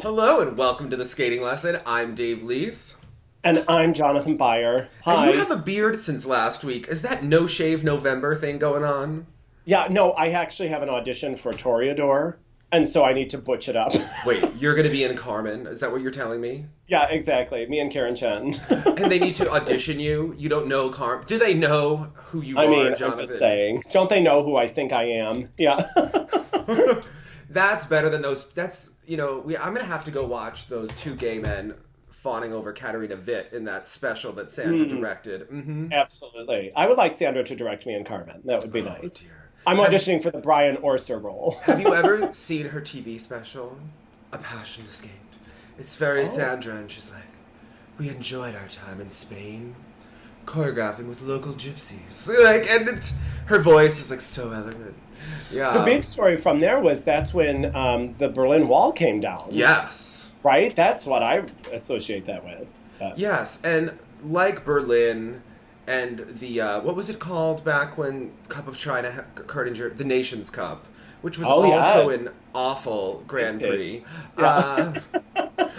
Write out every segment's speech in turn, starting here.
Hello and welcome to the skating lesson. I'm Dave Lees. And I'm Jonathan Byer. And you Hi. have a beard since last week. Is that no shave November thing going on? Yeah, no, I actually have an audition for Toreador, and so I need to butch it up. Wait, you're going to be in Carmen? Is that what you're telling me? Yeah, exactly. Me and Karen Chen. And they need to audition you? You don't know Carmen? Do they know who you I are, mean, I'm just Jonathan? saying. Don't they know who I think I am? Yeah. That's better than those. I'm going to have to go watch those two gay men fawning over Katarina Witt in that special that Sandra directed. Mm-hmm. Absolutely. I would like Sandra to direct me in Carmen. That would be Oh, nice. dear. I'm Have, auditioning for the Brian Orser role. have you ever seen her TV special? A Passion Escaped. It's very Oh. Sandra, and she's like, we enjoyed our time in Spain, choreographing with local gypsies. Like, and her voice is like so elegant. Yeah. The big story from there was that's when the Berlin Wall came down. Yes. Right? That's what I associate that with. Yes, and like Berlin and the what was it called back when Cup of China occurred in the Nations Cup, which was Oh, also yes. an awful Grand It Prix. did. Yeah.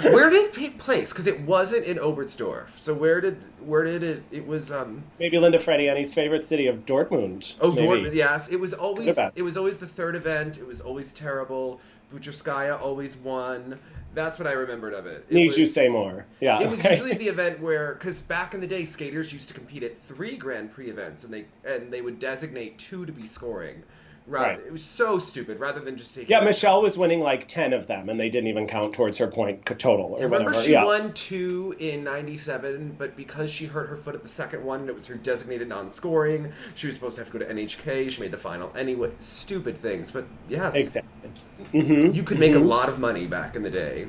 Where did it take place? Because it wasn't in Oberstdorf. So where did it? It was Maybe Linda Frediani's favorite city of Dortmund. oh, maybe. Dortmund. Yes, They're bad. it was always the third event. It was always terrible. Bucherskaya always won. That's what I remembered of it. Need you say more? Yeah. It was okay. usually the event where, because back in the day, skaters used to compete at 3 Grand Prix events, and they would designate 2 to be scoring. Right. It was so stupid. Rather than just taking. Yeah, Michelle was winning like 10 of them, and they didn't even count towards her point total or Remember, whatever. she Yeah. won 2 in '97, but because she hurt her foot at the second one, and it was her designated non-scoring. She was supposed to have to go to NHK. She made the final anyway. Stupid things, but yes, Exactly. Mm-hmm. you could make a lot of money back in the day.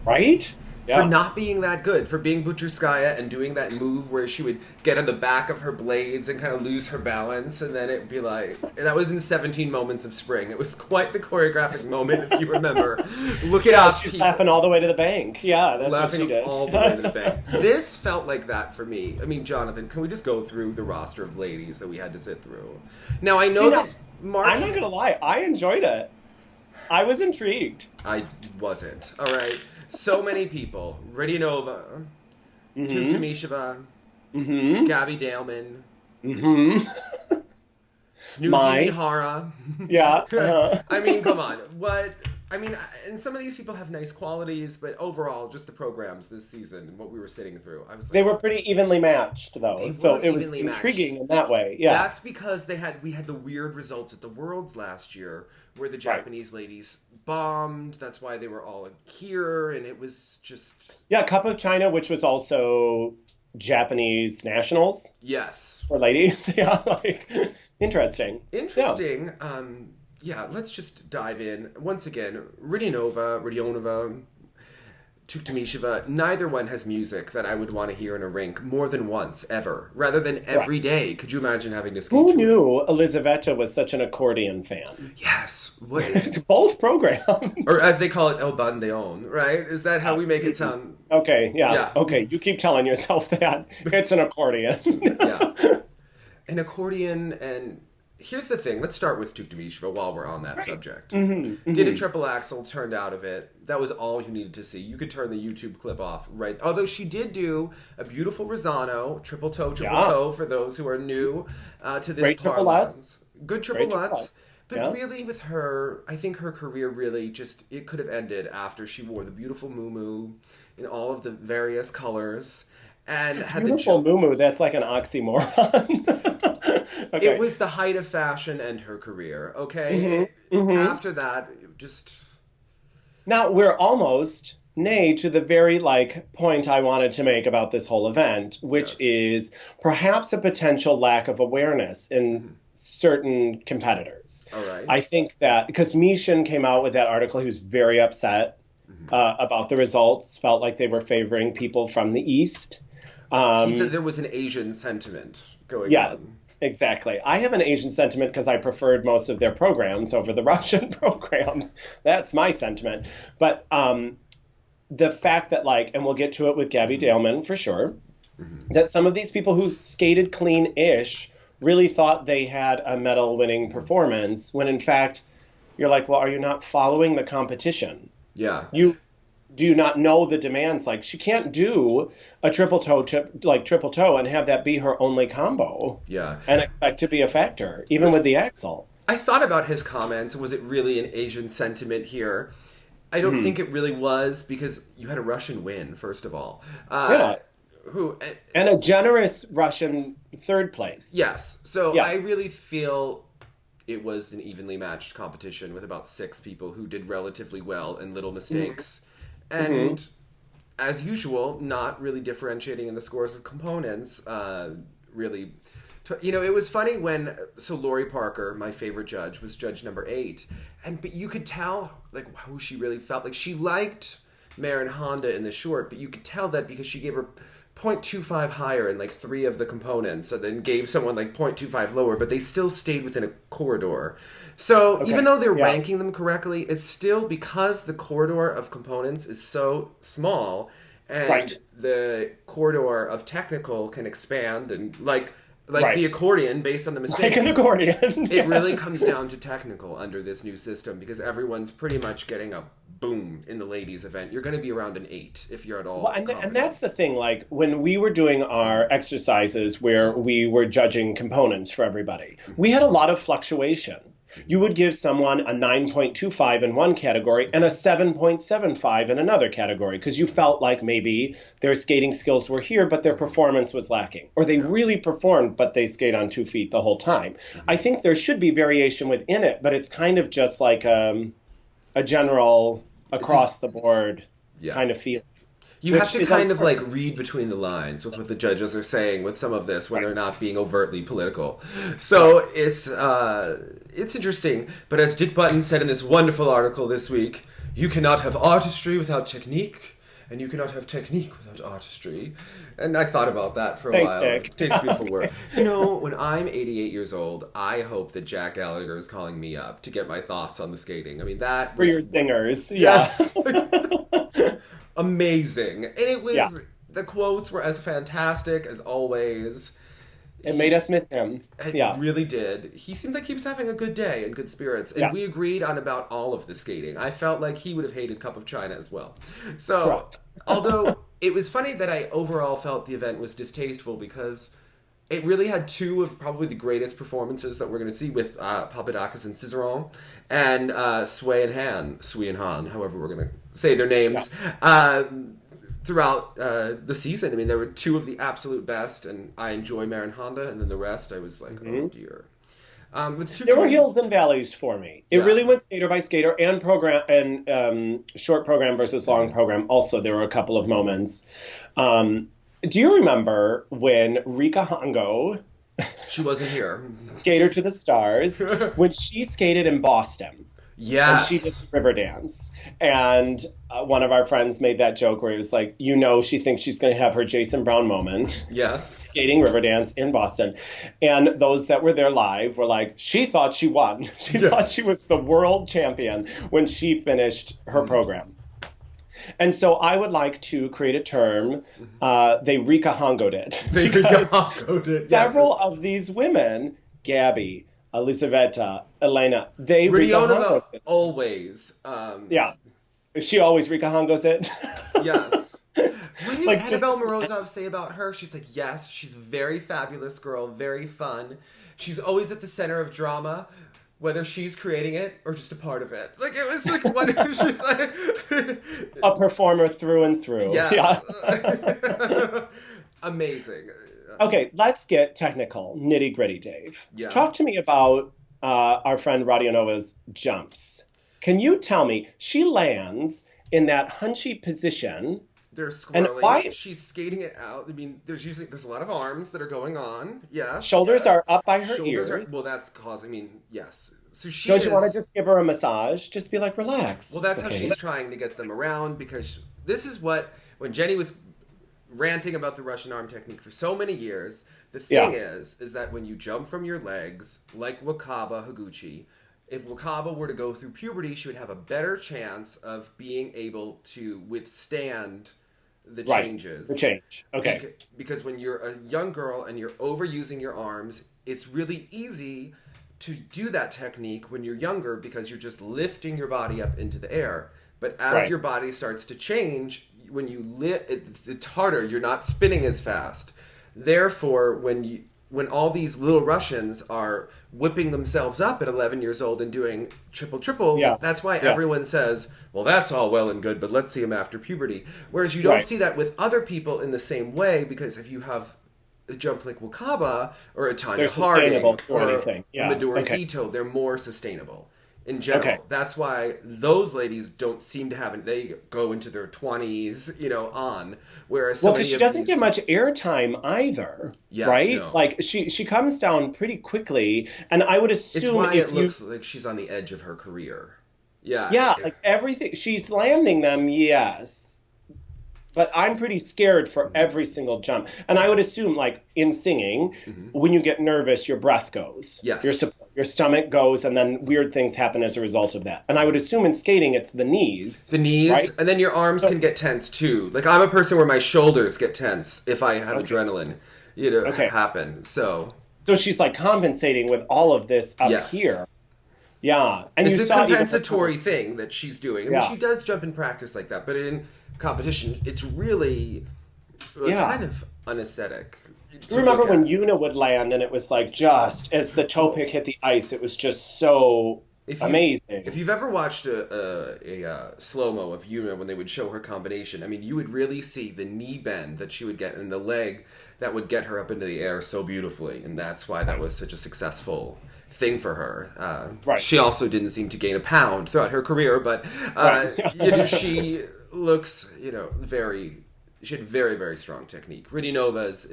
Right? Yeah. For not being that good, for being Bucherskaya and doing that move where she would get on the back of her blades and kind of lose her balance, and then it'd be like, that was in 17 Moments of Spring. It was quite the choreographic moment, if you remember. Look it up. She's people. laughing all the way to the bank. Yeah, that's Laughing what she did. all the way to the bank. This felt like that for me. I mean, Jonathan, can we just go through the roster of ladies that we had to sit through? Now, I know that Mark... I'm not going to lie. I enjoyed it. I was intrigued. I wasn't. All right. So many people. Ridionova, Tuktamisheva, Mm-hmm. Gabby Daleman, Mm-hmm. Snoozy My. Mihara. Yeah. Uh-huh. I mean, come on. And some of these people have nice qualities, but overall, just the programs this season and what we were sitting through, I was like, They were pretty evenly matched, though. They So were it was evenly matched. intriguing in that way. Yeah. That's because we had the weird results at the Worlds last year where the Japanese ladies bombed. That's why they were all here, and it was just Yeah, Cup of China, which was also Japanese nationals yes. for ladies. Yeah, like interesting. Interesting. Yeah, let's just dive in. Once again, Ridionova, Tuktamisheva, neither one has music that I would want to hear in a rink more than once, ever, rather than every day. Could you imagine having to skate? Who knew Elizaveta was such an accordion fan? Yes. What? Both programs. Or as they call it, El Bandeon, right? Is that how we make it sound? Okay, yeah. Yeah. Okay, you keep telling yourself that. It's an accordion. Yeah. An accordion, and here's the thing. Let's start with Tuktamisheva while we're on that subject. Did a triple axel, turned out of it. That was all you needed to see. You could turn the YouTube clip off, right? Although she did do a beautiful Rosano, triple toe, for those who are new to this Great triple parlance. lutz. Good triple Great triple lutz. lutz. But Yeah. really with her, I think her career really just, it could have ended after she wore the beautiful muumuu in all of the various colors and had Beautiful the... muumuu, that's like an oxymoron. Okay. It was the height of fashion and her career, okay? After that, it just... Now we're almost, nay, to the very point I wanted to make about this whole event, which is perhaps a potential lack of awareness in certain competitors. All right. I think that because Mishin came out with that article, he was very upset about the results, felt like they were favoring people from the East. He said there was an Asian sentiment going on. Yes, exactly. I have an Asian sentiment because I preferred most of their programs over the Russian programs. That's my sentiment. But the fact that, and we'll get to it with Gabby Daleman for sure, that some of these people who skated clean-ish really thought they had a medal-winning performance, when in fact, you're like, well, are you not following the competition? Yeah. do you not know the demands? Like, she can't do a triple toe and have that be her only combo Yeah. and expect to be a factor, even with the axle. I thought about his comments. Was it really an Asian sentiment here? I don't think it really was, because you had a Russian win, first of all. Yeah. Who And a generous Russian third place. Yes. So Yeah. I really feel it was an evenly matched competition with about 6 people who did relatively well and little mistakes. And as usual, not really differentiating in the scores of components. Really, it was funny when Lori Parker, my favorite judge, was judge number 8, but you could tell like how she really felt. Like, she liked Marin Honda in the short, but you could tell that because she gave her 0.25 higher in like 3 of the components, and then gave someone like 0.25 lower, but they still stayed within a corridor. So even though they're ranking them correctly, it's still because the corridor of components is so small, and the corridor of technical can expand, and like the accordion based on the mistakes. Like an accordion. It really comes down to technical under this new system, because everyone's pretty much getting a boom in the ladies event. You're going to be around an 8 if you're at all. Well, and that's the thing. Like, when we were doing our exercises where we were judging components for everybody, we had a lot of fluctuation. You would give someone a 9.25 in one category and a 7.75 in another category, because you felt like maybe their skating skills were here, but their performance was lacking. Or they really performed, but they skate on 2 feet the whole time. I think there should be variation within it, but it's kind of just like a general across the board kind of feel. You have to kind of like read between the lines with what the judges are saying with some of this when they're not being overtly political. So it's interesting. But as Dick Button said in this wonderful article this week, you cannot have artistry without technique, and you cannot have technique without artistry. And I thought about that for a while. Dick. It takes beautiful work. When I'm 88 years old, I hope that Jack Gallagher is calling me up to get my thoughts on the skating. I mean, that for your singers. Yes. Amazing. And it was, the quotes were as fantastic as always. It made us miss him. It really did. He seemed like he was having a good day and good spirits. And we agreed on about all of the skating. I felt like he would have hated Cup of China as well. So, although it was funny that I overall felt the event was distasteful, because it really had 2 of probably the greatest performances that we're going to see, with Papadakis and Cizeron, and Sui and Han, however we're going to say their names, throughout the season. I mean, there were 2 of the absolute best, and I enjoy Marin Honda, and then the rest I was like, oh dear. There were hills and valleys for me. It really went skater by skater, and program, and short program versus long program. Also, there were a couple of moments. Do you remember when Rika Hongo, she wasn't here, Skater to the Stars, when she skated in Boston? Yes. And she did river dance. And one of our friends made that joke where he was like, she thinks she's going to have her Jason Brown moment. Yes. Skating river dance in Boston. And those that were there live were like, she thought she won. She thought she was the world champion when she finished her program. And so I would like to create a term. They Rika Hongo'd it. They Rika Hongo'd it. Several of these women, Gabby, Elisaveta, Elena, they Rika Hongo'd it. Always. She always Rika Hongo's it. Yes. What did Annabelle Morozov say about her? She's like, yes, she's a very fabulous girl, very fun. She's always at the center of drama, whether she's creating it or just a part of it. Like, it was like, what she's like... a performer through and through. Yes. Yeah. Amazing. Okay, let's get technical, nitty-gritty, Dave. Yeah. Talk to me about our friend Radionova's jumps. Can you tell me, she lands in that hunchy position. They're swirling. She's skating it out. I mean, there's a lot of arms that are going on. Yes. Shoulders are up by her ears. That's causing, yes. So Don't you want to just give her a massage? Just be like, relax. Well, that's how she's trying to get them around, because this is when Jenny was ranting about the Russian arm technique for so many years, the thing is that when you jump from your legs, like Wakaba Higuchi, if Wakaba were to go through puberty, she would have a better chance of being able to withstand the changes. The change. Okay. Because when you're a young girl and you're overusing your arms, it's really easy to do that technique when you're younger, because you're just lifting your body up into the air. But as your body starts to change, when you it's harder. You're not spinning as fast. Therefore, when all these little Russians are whipping themselves up at 11 years old and doing triples, that's why everyone says, well, that's all well and good, but let's see them after puberty. Whereas you don't see that with other people in the same way, because if you have a jump like Wakaba or a Tanya Harding or Midori Ito, they're more sustainable in general. Okay. That's why those ladies don't seem to have it. They go into their 20s, on. Whereas because she doesn't get much airtime either, right? No. Like she comes down pretty quickly, and I would assume it's why it looks like she's on the edge of her career. Yeah, like everything she's landing them, yes. But I'm pretty scared for every single jump. And I would assume, like, in singing, when you get nervous, your breath goes. Yes. Your stomach goes, and then weird things happen as a result of that. And I would assume in skating, it's the knees. The knees, right? And then your arms can get tense, too. Like, I'm a person where my shoulders get tense if I have adrenaline, happen. So she's, like, compensating with all of this up here. Yeah. And it's a compensatory thing that she's doing. I mean, she does jump in practice like that, but in competition, it's really kind of unaesthetic. Remember when Yuna would land and it was like just as the toe pick hit the ice, it was just so amazing. If you've ever watched a slow-mo of Yuna when they would show her combination, I mean, you would really see the knee bend that she would get in the leg that would get her up into the air so beautifully, and that's why that was such a successful thing for her. She also didn't seem to gain a pound throughout her career, but she looks, she had very, very strong technique. Radionova's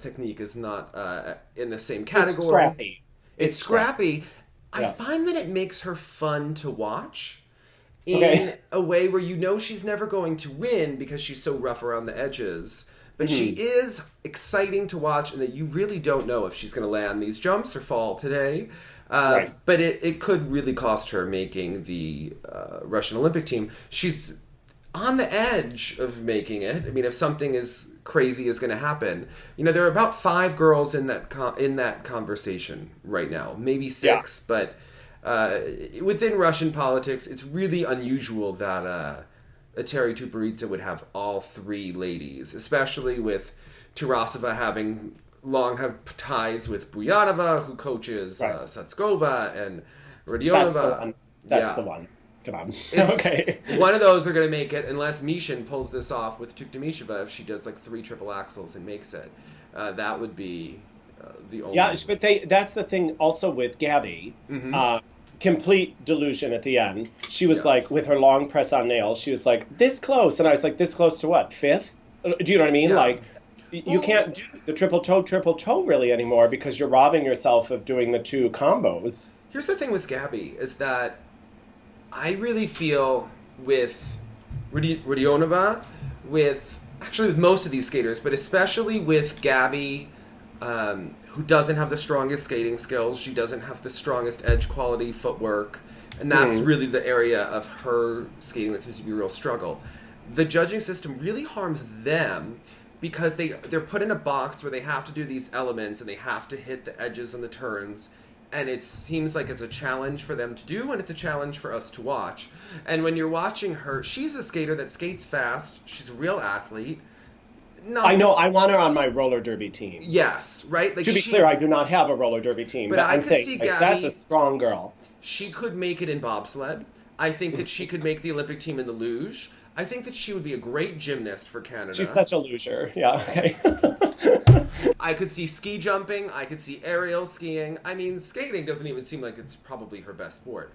technique is not in the same category. It's scrappy. I find that it makes her fun to watch in a way where she's never going to win because she's so rough around the edges. But she is exciting to watch, and that you really don't know if she's going to land these jumps or fall today. But it could really cost her making the Russian Olympic team. She's on the edge of making it. I mean, if something as crazy is going to happen, there are about 5 girls in that conversation right now, maybe 6. But within Russian politics, it's really unusual that Eteri Tuperitsa would have all 3 ladies, especially with Tarasova having have ties with Buyanova, who coaches Satskova and Radionova. That's the one. Come on. One of those are going to make it, unless Mishin pulls this off with Tuktamisheva. If she does like 3 triple axels and makes it, that would be the only. Yeah, but that's the thing also with Gabby. Complete delusion at the end. She was like, with her long press on nails, she was like, this close. And I was like, this close to what? 5th? Do you know what I mean? Like, you can't do the triple toe really anymore because you're robbing yourself of doing the 2 combos. Here's the thing with Gabby is that I really feel with Rodionova, with most of these skaters, but especially with Gabby, who doesn't have the strongest skating skills. She doesn't have the strongest edge quality footwork. And that's really the area of her skating that seems to be a real struggle. The judging system really harms them because they're put in a box where they have to do these elements and they have to hit the edges and the turns. And it seems like it's a challenge for them to do, and it's a challenge for us to watch. And when you're watching her, she's a skater that skates fast. She's a real athlete. I know. I want her on my roller derby team. Yes, right? Like, to be clear, I do not have a roller derby team. But I'm saying, see Gabby, that's a strong girl. She could make it in bobsled. I think that she could make the Olympic team in the luge. I think that she would be a great gymnast for Canada. She's such a loser. Yeah, okay. I could see ski jumping. I could see aerial skiing. I mean, skating doesn't even seem like it's probably her best sport.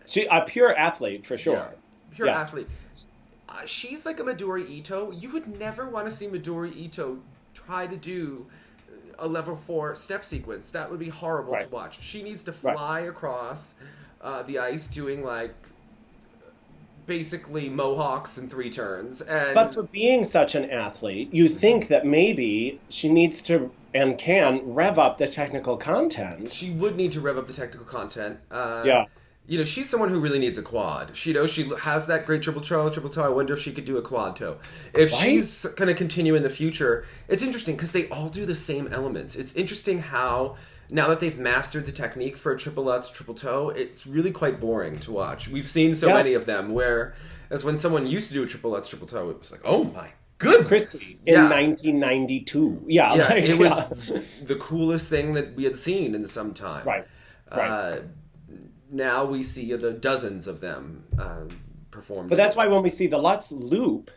She a pure athlete for sure. Yeah, pure athlete. She's like a Midori Ito. You would never want to see Midori Ito try to do a level 4 step sequence. That would be horrible to watch. She needs to fly across the ice doing like basically mohawks in 3 turns. But for being such an athlete, you think that maybe she needs to and can rev up the technical content. She would need to rev up the technical content. She's someone who really needs a quad. She has that great triple toe. I wonder if she could do a quad toe. If she's going to continue in the future, it's interesting because they all do the same elements. It's interesting how now that they've mastered the technique for a triple Lutz, triple toe, it's really quite boring to watch. We've seen so many of them where, as when someone used to do a triple Lutz, triple toe, it was like, oh my goodness. Christy in 1992. Yeah. Yeah, it was the coolest thing that we had seen in some time. Right. Now we see the dozens of them perform. But that's why when we see the Lutz loop,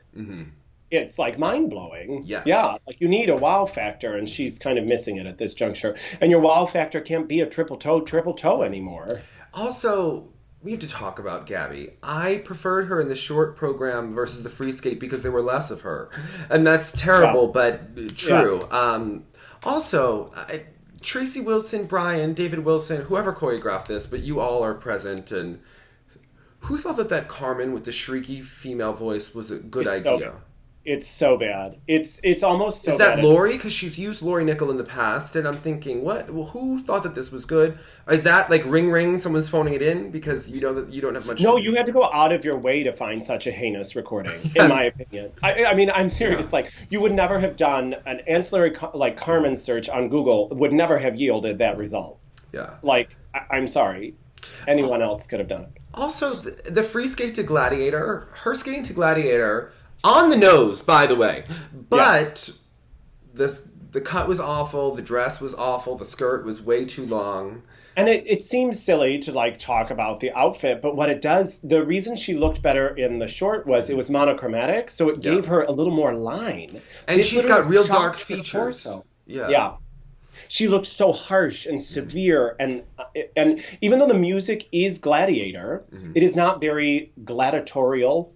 it's like mind-blowing. Yes. Yeah, like you need a wow factor, and she's kind of missing it at this juncture. And your wow factor can't be a triple toe anymore. Also, we have to talk about Gabby. I preferred her in the short program versus the free skate because there were less of her. And that's terrible, but true. Yeah. Tracy Wilson, Brian, David Wilson, whoever choreographed this, but you all are present. And who thought that Carmen with the shrieky female voice was a good idea? It's so bad. It's almost so bad. Is that Lori? Because she's used Lori Nickel in the past, and I'm thinking, what? Well, who thought that this was good? Is that like ring ring? Someone's phoning it in because you know that you don't have much. No, you had to go out of your way to find such a heinous recording, in my opinion. I mean, I'm serious. Yeah. Like, you would never have done an ancillary like Carmen search on Google. Would never have yielded that result. Yeah. Like, I'm sorry, anyone else could have done it. Also, the free skate to Gladiator, her skating to Gladiator. On the nose, by the way. But the cut was awful, the dress was awful, the skirt was way too long. And it seems silly to like talk about the outfit, but what it does, the reason she looked better in the short was it was monochromatic, so it gave her a little more line. And she's got real dark features. Yeah. She looked so harsh and severe, and even though the music is Gladiator, it is not very gladiatorial.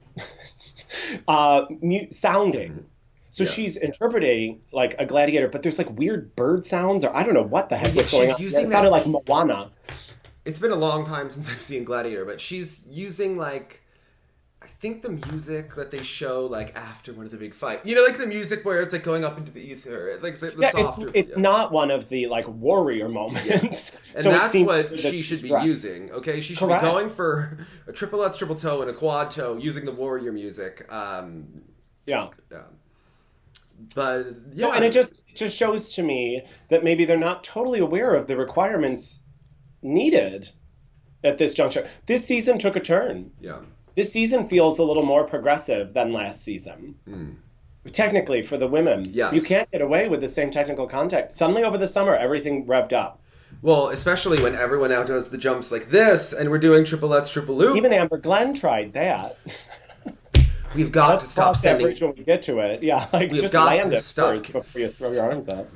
Sounding. So she's interpreting like a gladiator, but there's like weird bird sounds, or I don't know what the heck was going on. It sounded like Moana. It's been a long time since I've seen Gladiator, but she's using like, I think the music that they show like after one of the big fights. You know, like the music where it's like going up into the ether, like the softer. It's not one of the like warrior moments. And so that's what she should be using. Okay, she should be going for a triple Lutz, triple toe, and a quad toe using the warrior music. But no, and it just shows to me that maybe they're not totally aware of the requirements needed at this juncture. This season took a turn. Yeah. This season feels a little more progressive than last season. Technically, for the women. Yes. You can't get away with the same technical contact. Suddenly, over the summer, everything revved up. Well, especially when everyone now does the jumps like this, and we're doing triple Lutz, triple loop. Even Amber Glenn tried that. We've got to stop sending... Let's cross that bridge when we get to it. Yeah, like just land it first before you throw your arms up.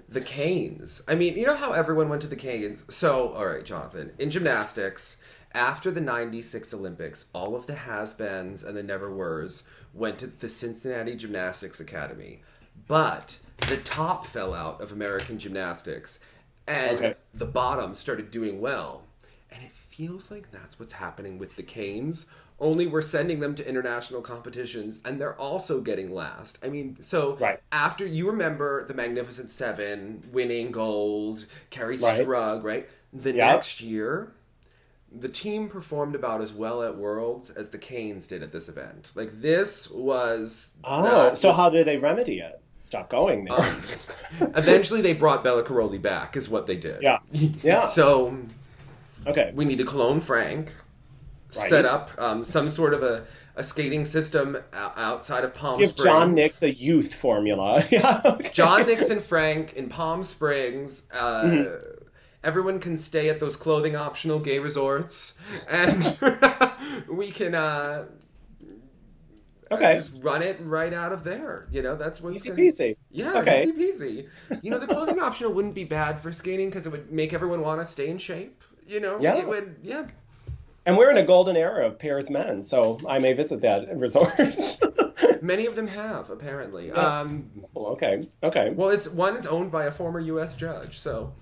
The canes. I mean, you know how everyone went to the canes? So, all right, Jonathan, in gymnastics... After the 96 Olympics, all of the has-beens and the never-weres went to the Cincinnati Gymnastics Academy. But the top fell out of American gymnastics, and the bottom started doing well. And it feels like that's what's happening with the canes, only we're sending them to international competitions, and they're also getting last. I mean, so after, you remember the Magnificent Seven winning gold, Carrie Strug, right? The next year... The team performed about as well at Worlds as the Canes did at this event. Like, this was... so how do they remedy it? Stop going there. Eventually, they brought Bella Caroli back, is what they did. Yeah. So, we need to clone Frank, set up some sort of a skating system outside of Palm Springs. Give John Nix a youth formula. John Nix and Frank in Palm Springs... Everyone can stay at those clothing optional gay resorts, and we can just run it right out of there. You know, that's what's easy peasy. Yeah, easy peasy. You know, the clothing optional wouldn't be bad for skating because it would make everyone want to stay in shape. You know, it would. Yeah. And we're in a golden era of pairs men, so I may visit that resort. Many of them have, apparently. Yeah. Well, okay. Well, it's owned by a former U.S. judge, so.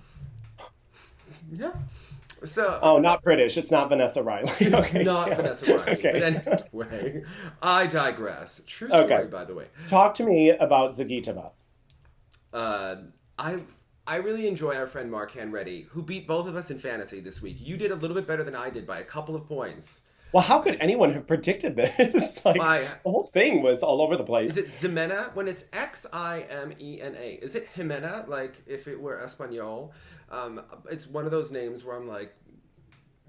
Yeah. So. Not British. It's not Vanessa Riley. It's not Vanessa Riley. But anyway, I digress. True story, by the way. Talk to me about Zagitova. I really enjoy our friend Mark Hanreddy, who beat both of us in fantasy this week. You did a little bit better than I did by a couple of points. Well, how could anyone have predicted this? Like, Why? the whole thing was all over the place. Is it Ximena? When it's Ximena, is it Jimena? Like if it were Espanol? It's one of those names where I'm like,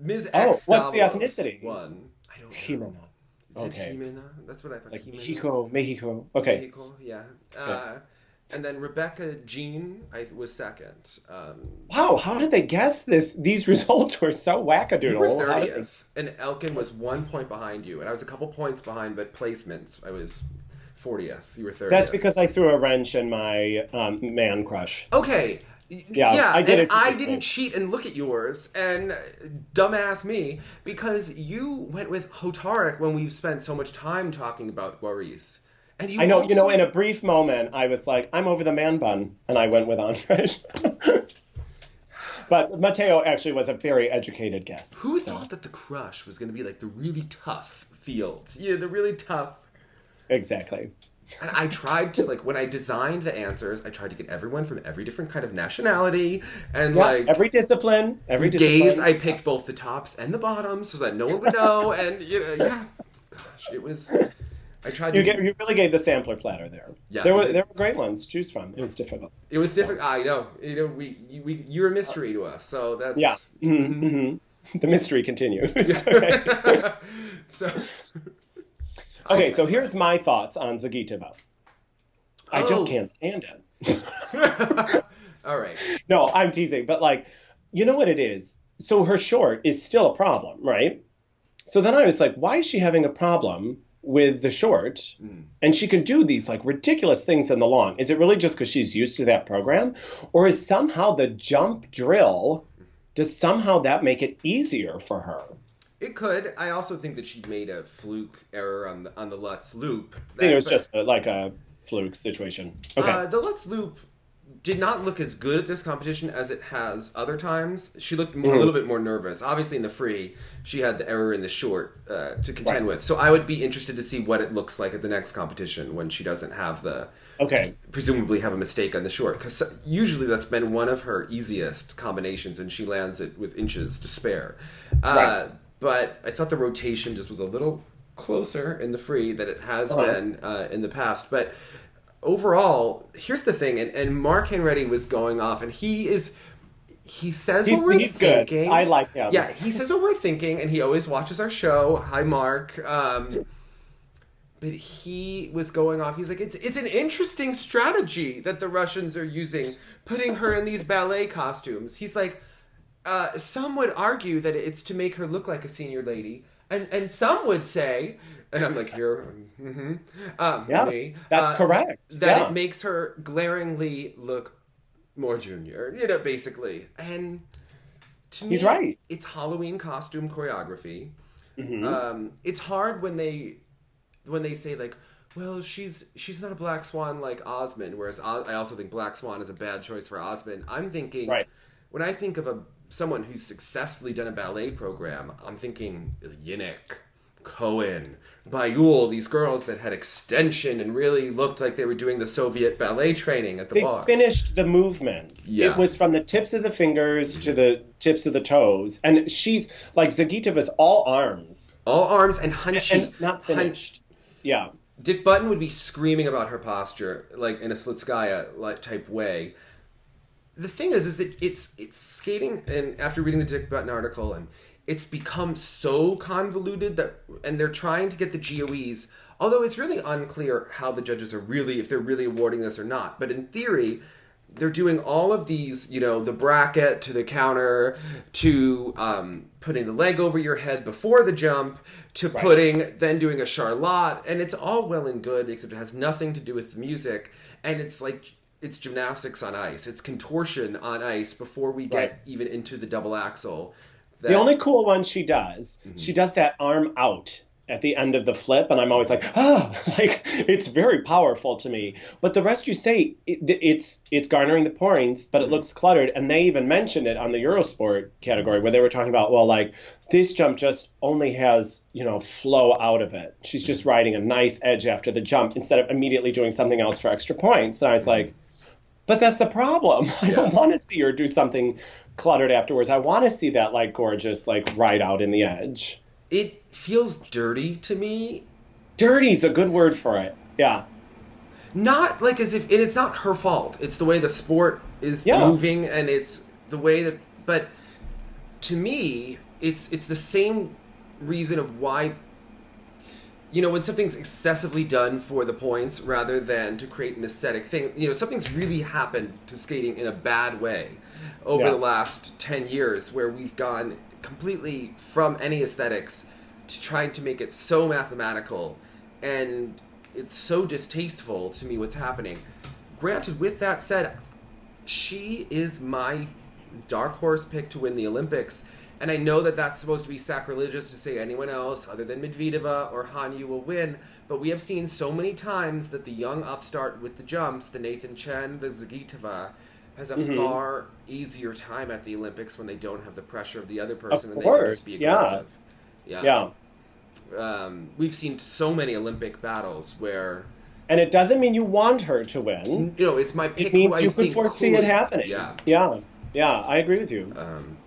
Ms. Oh, X what's the Davalos ethnicity? One. I don't know. Jimena. Is it Okay. Jimena? That's what I thought. Like Jimena? Mexico. Okay. Mexico, yeah. Okay. And then Rebecca Jean was second. Wow, how did they guess this? These results were so You were wackadoodle. How did 30th, and Elkin was 1 point behind you, and I was a couple points behind, but placements, I was 40th. You were 30th. That's because I threw a wrench in my man crush. Okay. Yeah, I did and it I too. didn't cheat and look at yours, and dumbass me, because you went with Hotarik when we've spent so much time talking about Guaris. And I know, also, in a brief moment, I was like, I'm over the man bun, and I went with Andres. But Mateo actually was a very educated guess. Who thought that the crush was going to be like the really tough field? Yeah, the really tough. Exactly. And I tried to, like, when I designed the answers, I tried to get everyone from every different kind of nationality. And, Yeah, like, every discipline. gays, I picked both the tops and the bottoms so that no one would know. And, yeah. Gosh, it was... I tried You to... you really gave the sampler platter there. Yeah. There were great ones to choose from. It was difficult. It was different. I know. You're a mystery to us, so that's... Yeah. Mm-hmm. Mm-hmm. The mystery continues. Okay. So... Okay, so here's my thoughts on Zagitova. I just can't stand it. All right. No, I'm teasing, but like, you know what it is? So her short is still a problem, right? So then I was like, why is she having a problem with the short? And she can do these like ridiculous things in the long. Is it really just because she's used to that program? Or is somehow the jump drill, does somehow that make it easier for her? It could. I also think that she made a fluke error on the Lutz loop. I think it was just like a fluke situation. Okay. The Lutz loop did not look as good at this competition as it has other times. She looked a little bit more nervous. Obviously, in the free, she had the error in the short to contend with. So I would be interested to see what it looks like at the next competition when she doesn't have presumably have a mistake on the short. Because usually that's been one of her easiest combinations, and she lands it with inches to spare. But I thought the rotation just was a little closer in the free than it has been in the past. But overall, here's the thing, and Mark Henretti was going off, and he says what we're thinking. Good. I like him. Yeah, he says what we're thinking, and he always watches our show. Hi, Mark. But he was going off. He's like, it's an interesting strategy that the Russians are using, putting her in these ballet costumes. He's like, some would argue that it's to make her look like a senior lady, and some would say, and I'm like, me, that's correct. That it makes her glaringly look more junior, basically. And to me, he's right. It's Halloween costume choreography. It's hard when they say like, well, she's not a black swan like Osmond, whereas I also think Black Swan is a bad choice for Osmond. I'm thinking, when I think of someone who's successfully done a ballet program, I'm thinking Yannick, Cohen, Bayul, these girls that had extension and really looked like they were doing the Soviet ballet training at the bar. They finished the movements. Yeah. It was from the tips of the fingers to the tips of the toes. And she's, like, Zagitova's all arms. All arms and hunchy. And not finished. Yeah. Dick Button would be screaming about her posture, like in a Slitskaya type way. The thing is that it's skating, and after reading the Dick Button article, and it's become so convoluted and they're trying to get the GOEs, although it's really unclear how the judges are really, if they're really awarding this or not. But in theory, they're doing all of these, the bracket to the counter, to putting the leg over your head before the jump, to then doing a charlotte, and it's all well and good, except it has nothing to do with the music, and it's like, it's gymnastics on ice. It's contortion on ice before we get even into the double axel. The only cool one she does that arm out at the end of the flip, and I'm always like, it's very powerful to me. But the rest you say, it's garnering the points, but it looks cluttered. And they even mentioned it on the Eurosport category where they were talking about, well, like, this jump just only has, flow out of it. She's just riding a nice edge after the jump instead of immediately doing something else for extra points. And I was like, but that's the problem. I don't want to see her do something cluttered afterwards. I want to see that, like, gorgeous, like, ride out in the edge. It feels dirty to me. Dirty's a good word for it. Yeah. Not like as if, and it's not her fault. It's the way the sport is Yeah. moving, and it's the way that. But to me, it's the same reason of why. When something's excessively done for the points rather than to create an aesthetic thing, something's really happened to skating in a bad way over the last 10 years, where we've gone completely from any aesthetics to trying to make it so mathematical, and it's so distasteful to me what's happening. Granted, with that said, she is my dark horse pick to win the Olympics, and I know that that's supposed to be sacrilegious to say anyone else other than Medvedeva or Hanyu will win, but we have seen so many times that the young upstart with the jumps, the Nathan Chen, the Zagitova, has a far easier time at the Olympics when they don't have the pressure of the other person, and they can just be aggressive. Yeah. We've seen so many Olympic battles where... And it doesn't mean you want her to win. It's my pick. It means you could foresee it happening. Yeah, I agree with you.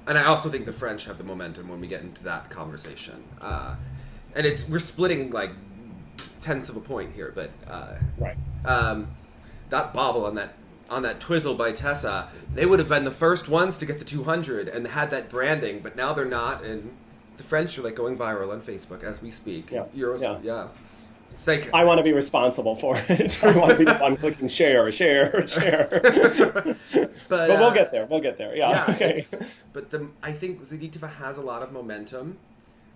And I also think the French have the momentum when we get into that conversation. And we're splitting like tenths of a point here, but right. That bobble on that twizzle by Tessa, they would have been the first ones to get the 200 and had that branding, but now they're not, and the French are like going viral on Facebook as we speak. Yeah. Yeah. It's like, I want to be responsible for it. I want to be the one clicking share. But we'll get there. Yeah. Okay. But I think Zagitova has a lot of momentum.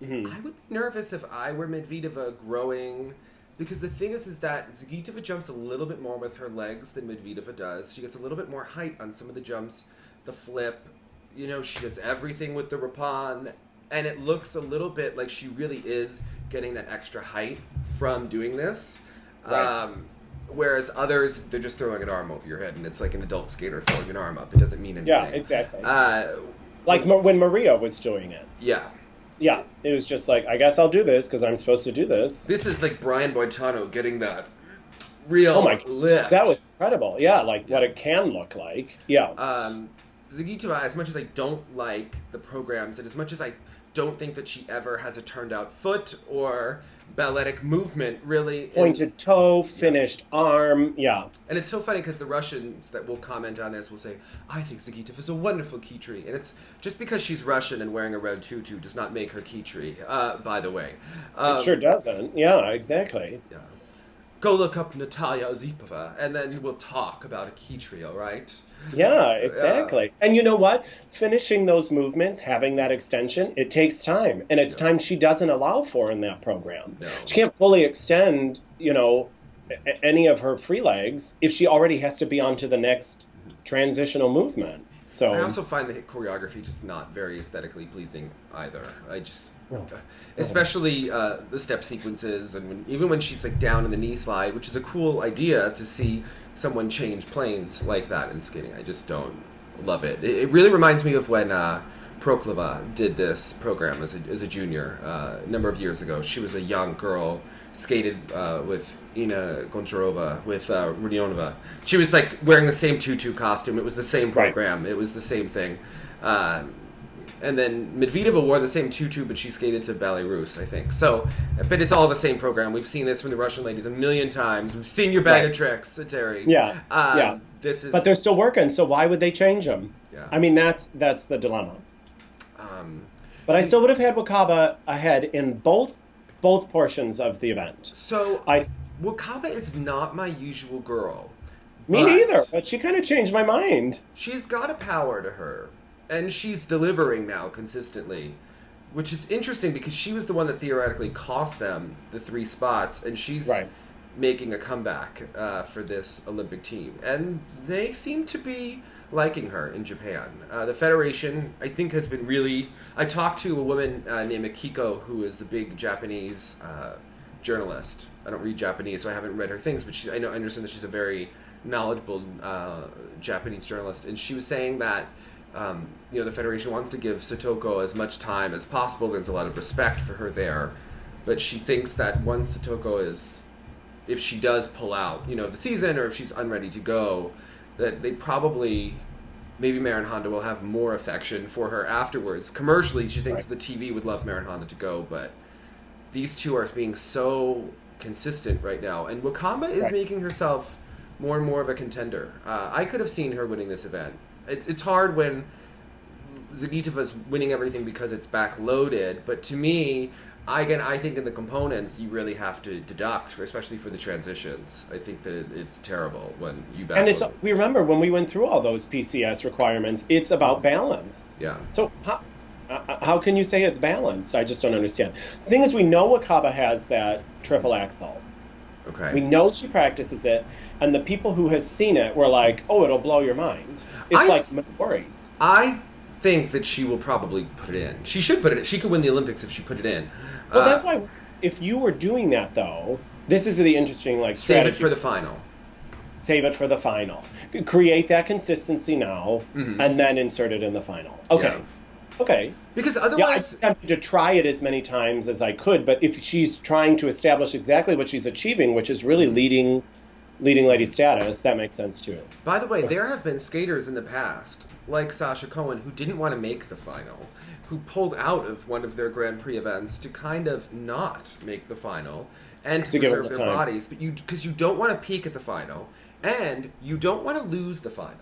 Mm-hmm. I would be nervous if I were Medvedeva growing, because the thing is that Zagitova jumps a little bit more with her legs than Medvedeva does. She gets a little bit more height on some of the jumps, the flip. She does everything with the Rapon, and it looks a little bit like she really is getting that extra height from doing this. Right. Whereas others, they're just throwing an arm over your head, and it's like an adult skater throwing an arm up. It doesn't mean anything. Yeah, exactly. Like when Maria was doing it. Yeah. Yeah, it was just like, I guess I'll do this because I'm supposed to do this. This is like Brian Boitano getting that real lift. That was incredible. Yeah, what it can look like. Yeah. Zagitova, as much as I don't like the programs, and as much as I don't think that she ever has a turned out foot or balletic movement, really. Pointed toe, finished arm, yeah. And it's so funny because the Russians that will comment on this will say, I think Zagitova is a wonderful Kitri. And it's just because she's Russian and wearing a red tutu does not make her Kitri, by the way. It sure doesn't. Yeah, exactly. Yeah. Go look up Natalia Ozipova, and then we'll talk about a Kitri, all right? Yeah, exactly. And you know what? Finishing those movements, having that extension, it takes time. And it's time she doesn't allow for in that program. No. She can't fully extend, any of her free legs if she already has to be on to the next transitional movement. So I also find the choreography just not very aesthetically pleasing either. I just... especially the step sequences, and even when she's like down in the knee slide, which is a cool idea to see someone change planes like that in skating. I just don't love it. It really reminds me of when Proklova did this program as a junior a number of years ago. She was a young girl, skated with Ina Goncharova, with Rodionova. She was like wearing the same tutu costume. It was the same program. Right. It was the same thing. And then Medvedeva wore the same tutu, but she skated to Ballet Russe, I think. So, but it's all the same program. We've seen this from the Russian ladies a million times. We've seen your bag of tricks, Terry. Yeah, But they're still working, so why would they change them? Yeah. I mean, that's the dilemma. But I still would have had Wakaba ahead in both portions of the event. So, Wakaba is not my usual girl. Me neither, but she kind of changed my mind. She's got a power to her. And she's delivering now consistently, which is interesting because she was the one that theoretically cost them the 3 spots, and she's making a comeback for this Olympic team. And they seem to be liking her in Japan. The Federation, I think, has been really... I talked to a woman named Akiko, who is a big Japanese journalist. I don't read Japanese, so I haven't read her things, but I understand that she's a very knowledgeable Japanese journalist, and she was saying that the Federation wants to give Satoko as much time as possible. There's a lot of respect for her there. But she thinks that once Satoko if she does pull out, the season, or if she's unready to go, that they probably maybe Marin Honda will have more affection for her afterwards. Commercially, she thinks Right. the TV would love Marin Honda to go, but these two are being so consistent right now. And Wakamba is Right. making herself more and more of a contender. I could have seen her winning this event. It's hard when Zagitova's winning everything because it's backloaded, but to me, I think in the components you really have to deduct, especially for the transitions. I think that it's terrible when you backload. And we remember when we went through all those PCS requirements, it's about balance. Yeah. So how can you say it's balanced? I just don't understand. The thing is, we know Wakaba has that triple axel. Okay. We know she practices it, and the people who has seen it were like, "Oh, it'll blow your mind." It's like no worries. I think that she will probably put it in. She should put it in. She could win the Olympics if she put it in. Well, that's why if you were doing that, though, this is the interesting save strategy. it for the final. Save it for the final. Create that consistency now, and then insert it in the final. Okay. Yeah. Okay. Because Yeah, otherwise, I tempted to try it as many times as I could, but if she's trying to establish exactly what she's achieving, which is really leading lady status, that makes sense too. by the way, there have been skaters in the past, like Sasha Cohen, who didn't want to make the final, who pulled out of one of their Grand Prix events to kind of not make the final and to give it preserve the their time. bodies, but because you don't want to peak at the final and you don't want to lose the final.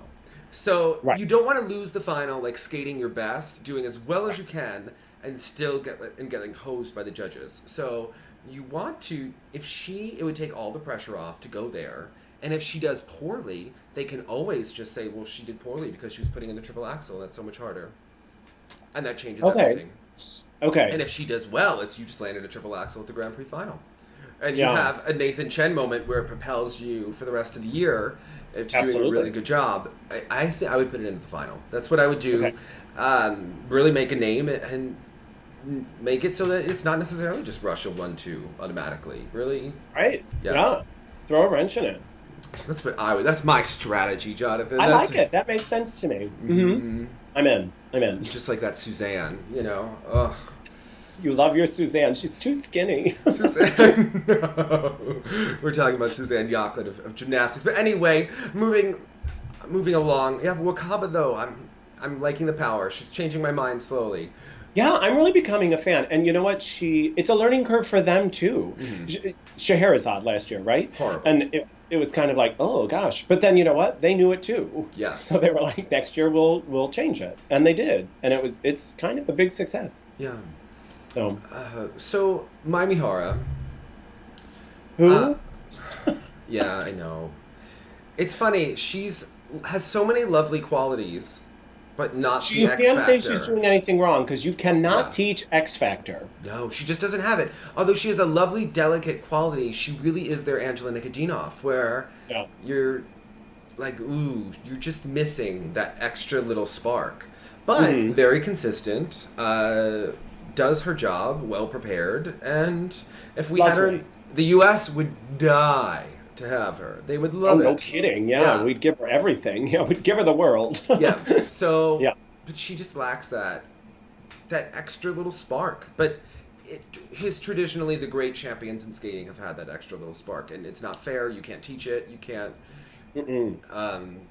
So Right. you don't want to lose the final, like skating your best, doing as well as you can, and still getting hosed by the judges. So you want to, it would take all the pressure off to go there. And if she does poorly, they can always just say, well, she did poorly because she was putting in the triple axel. That's so much harder. And that changes everything. Okay. And if she does well, it's you just landed a triple axel at the Grand Prix final. And you Yeah. have a Nathan Chen moment where it propels you for the rest of the year to doing a Absolutely. really good job. I think I would put it into the final. That's what I would do. Okay. Really make a name and make it so that it's not necessarily just Russia 1-2 automatically. Really? Right. Yeah. Yeah. Throw a wrench in it. That's my strategy, Jonathan. I That's, like it. That makes sense to me. Mm-hmm. I'm in. Just like that Suzanne, Ugh. You love your Suzanne. She's too skinny. Suzanne, no. We're talking about Suzanne Yoklin of gymnastics. But anyway, moving along. Yeah, Wakaba though, I'm liking the power. She's changing my mind slowly. Yeah, I'm really becoming a fan. And you know what? It's a learning curve for them too. Scheherazade last year, right? Horrible. And it was kind of like, oh gosh. But then you know what? They knew it too. Yes. So they were like, next year we'll change it. And they did. And it's kind of a big success. Yeah. So Mai Mihara. who? Yeah, I know. It's funny. Has so many lovely qualities, but not the You X can't say factor. she's doing anything wrong because you cannot Yeah. teach X Factor. No, she just doesn't have it. Although she has a lovely, delicate quality, she really is their Angela Nikodinov, where Yeah. you're like, ooh, you're just missing that extra little spark. But very consistent, does her job, well prepared, and if we had her, Lovely. the U.S. would die to have her. They would Oh, love it. no kidding. Yeah, we'd give her everything. Yeah, we'd give her the world. Yeah. So, Yeah. but she just lacks that extra little spark. But traditionally, the great champions in skating have had that extra little spark, and it's not fair. You can't teach it. You can't.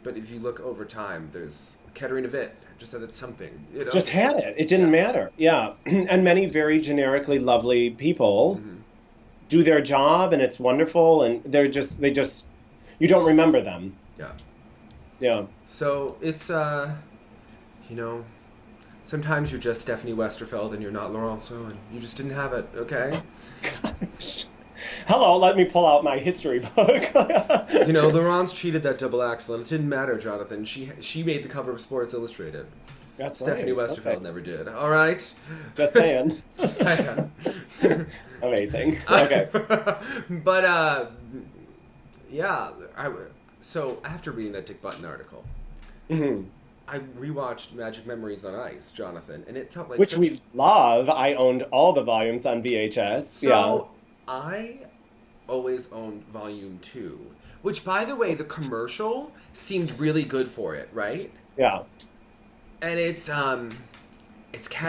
But if you look over time, there's Katerina Witt just said it's something. Just had it. It didn't matter. Yeah. And many very generically lovely people do their job, and it's wonderful, and they just you don't remember them. Yeah. Yeah. So it's sometimes you're just Stephanie Westerfeld and you're not Laurence Owen. You just didn't have it. Okay. Hello, let me pull out my history book. Laurence cheated that double axel, and it didn't matter, Jonathan. She made the cover of Sports Illustrated. That's Stephanie right. Westerfeld Okay. never did. All right. Just saying. Just saying. Amazing. Okay. But yeah. So after reading that Dick Button article, I rewatched Magic Memories on Ice, Jonathan, and it felt like Which we love. I owned all the volumes on VHS. So I always owned Volume 2, which, by the way, the commercial seemed really good for it, right? Yeah. And it's Katerina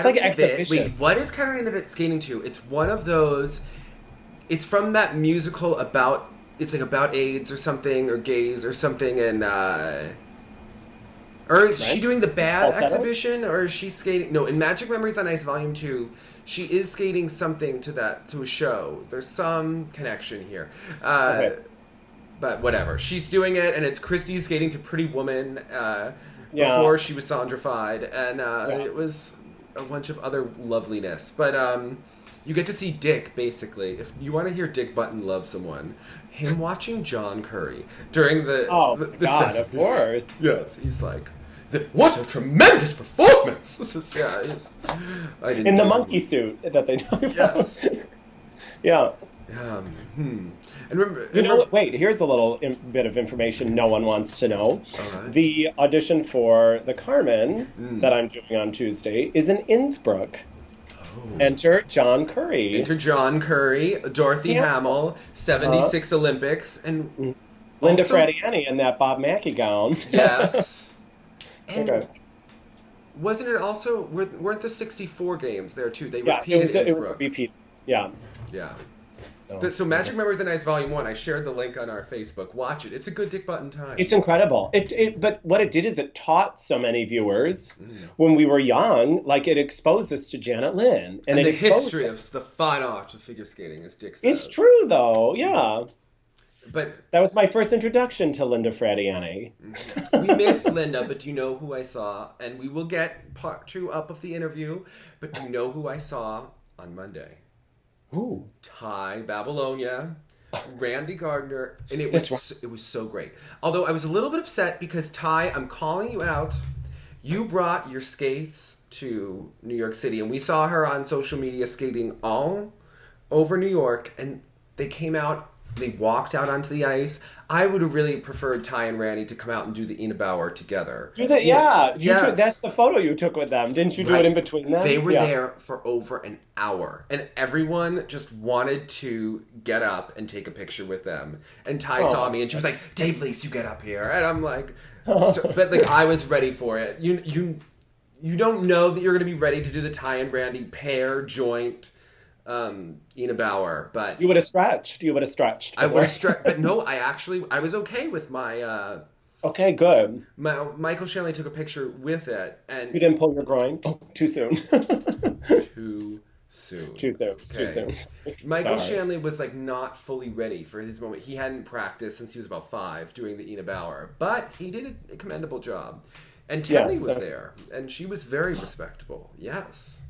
like Witt. exhibition. Wait, what is Katerina Witt skating to? It's one of those. It's from that musical about. It's like about AIDS or something, or gays or something, and Or is right? she doing the bad Falsetto? exhibition, or is she skating? No, in Magic Memories on Ice Volume 2, she is skating something to a show. There's some connection here. Okay. But whatever. She's doing it, and it's Christy skating to Pretty Woman Yeah. before she was Sandrified, and Yeah. it was a bunch of other loveliness. But you get to see Dick, basically. If you want to hear Dick Button love someone, him watching John Curry during the... Oh, the, my the God, of course. Yes, he's like, what a tremendous performance! I didn't In the do- monkey suit that they know about. Yes. Yeah. And remember... You know, wait, here's a little bit of information no one wants to know. Alright. The audition for the Carmen that I'm doing on Tuesday is in Innsbruck. Enter John Curry. Enter John Curry, Dorothy Hamill, 76 Olympics, and Linda also- Fradiani in that Bob Mackie gown. Yes. And Okay. wasn't it also... Weren't the 64 games there, too? They Yeah, repeated it was a Innsbruck. repeat. Yeah. Yeah. So, So Magic Memories and Ice Volume 1, I shared the link on our Facebook. Watch it. It's a good Dick Button time. it's incredible. But what it did is it taught so many viewers when we were young, like it exposed us to Janet Lynn. and it the exposed history us. of the fine art of figure skating, as Dick says. It's true, though. Yeah. But That was my first introduction to Linda Fradiani. we missed Linda, but do you know who I saw? And we will get part 2 up of the interview, but do you know who I saw on Monday? Ooh. Ty Babylonia, Randy Gardner, and it That's was it was so great. Although I was a little bit upset because Ty, I'm calling you out. You brought your skates to New York City, and we saw her on social media skating all over New York, and they came out. They walked out onto the ice. I would have really preferred Ty and Randy to come out and do the Ina Bauer together. Do that? Yeah. Yes. That's the photo you took with them. Didn't you do Right. it in between them? They were Yeah. there for over an hour, and everyone just wanted to get up and take a picture with them. And Ty saw me, and she was like, "Dave Lease, you get up here." And I'm like, but like I was ready for it. You don't know that you're going to be ready to do the Ty and Randy pair joint Ina Bauer, but You would have stretched. I would have stretched. But no, I was okay with my. Okay, good. Michael Shanley took a picture with it, and You didn't pull your groin? Oh, too soon. too soon. Too soon. Too Okay. soon. Michael Sorry. Shanley was like not fully ready for his moment. He hadn't practiced since he was about 5 doing the Ina Bauer, but he did a commendable job. And Yeah, Tenley was so- there, and she was very respectable. Yes,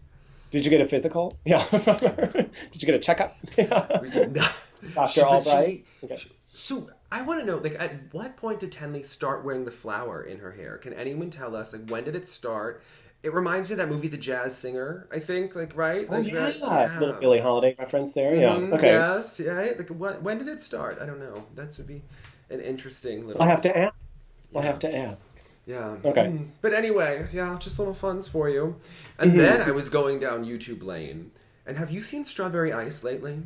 Did you get a physical? Yeah. Did you get a checkup? Yeah. we did not. Dr. Albright? Okay. So I want to know, like, at what point did Tenley start wearing the flower in her hair? Can anyone tell us? Like, when did it start? It reminds me of that movie, The Jazz Singer. I think, like, right? Oh, Like yeah. that- Little Billie Holiday reference there. Yeah. Mhm, Okay. Yes. Yeah. Like, when did it start? I don't know. That would be an interesting little. I'll have to ask. I'll have to ask. Yeah. Okay. But anyway, yeah, just little funs for you. And Mm-hmm. then I was going down YouTube Lane. And have you seen Strawberry Ice lately?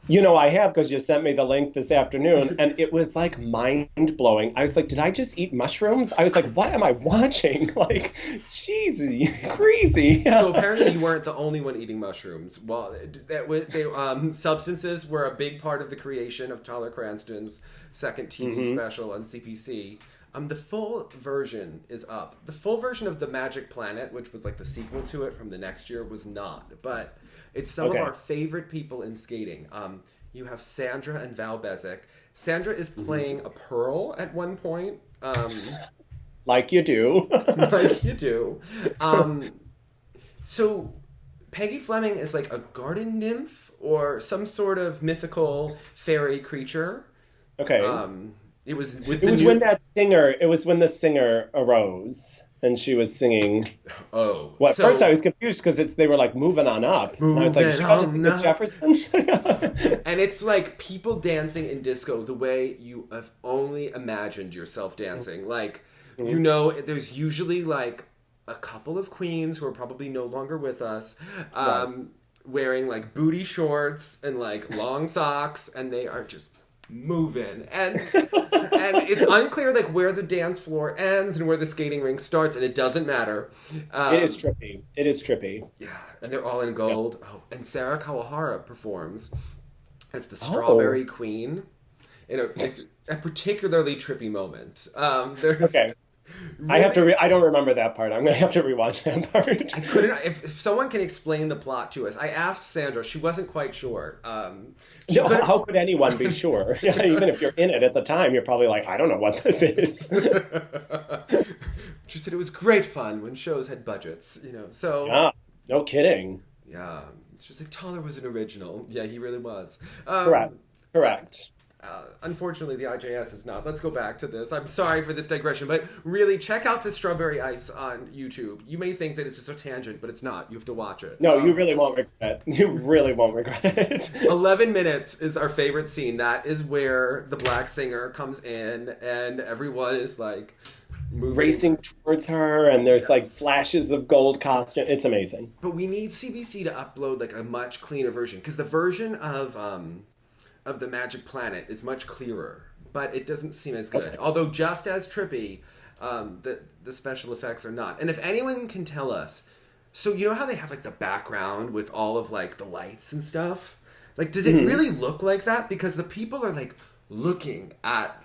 You know, I have because you sent me the link this afternoon, and it was like mind blowing. I was like, did I just eat mushrooms? I was like, what am I watching? Like, cheesy, crazy. So apparently you weren't the only one eating mushrooms. Well, substances were a big part of the creation of Tyler Cranston's second TV special on CPC. The full version is up. The full version of The Magic Planet, which was like the sequel to it from the next year, was not. But it's some of our favorite people in skating. You have Sandra and Val Bezic. Sandra is playing a pearl at one point. Like you do. Like you do. So Peggy Fleming is like a garden nymph or some sort of mythical fairy creature. Okay. It was with It was when that singer. It was when the singer arose and she was singing. Oh, Well, at so- first I was confused because they were like moving on up. And I was like, Moving should I just on think up. of Jefferson? And it's like people dancing in disco the way you have only imagined yourself dancing. Like, you know, there's usually like a couple of queens who are probably no longer with us, wearing like booty shorts and like long socks, and they are just moving. And it's unclear like where the dance floor ends and where the skating rink starts, and it doesn't matter. It is trippy. It is trippy. Yeah, and they're all in gold. Oh, and Sarah Kawahara performs as the Strawberry Queen in a particularly trippy moment. Okay. Really, I don't remember that part. I'm gonna have to rewatch that part. I couldn't. If someone can explain the plot to us, I asked Sandra. She wasn't quite sure. She No, couldn't. how could anyone be sure? Yeah, even if you're in it at the time, you're probably like, I don't know what this is. She said it was great fun when shows had budgets, you know. So Yeah, no kidding. yeah, she's like Tyler was an original. Yeah, he really was. Correct. Correct. Unfortunately, the IJS is not. Let's go back to this. I'm sorry for this digression, but really check out the strawberry ice on YouTube. You may think that it's just a tangent, but it's not. You have to watch it. No, you really won't regret. You really won't regret it. 11 minutes is our favorite scene. That is where the black singer comes in and everyone is like moving. Racing towards her, and there's like flashes of gold costume. It's amazing. But we need CBC to upload like a much cleaner version because the version of the Magic Planet is much clearer, but it doesn't seem as good. Okay. Although just as trippy, the special effects are not. And if anyone can tell us, so you know how they have like the background with all of like the lights and stuff? Like, does it really look like that? Because the people are like looking at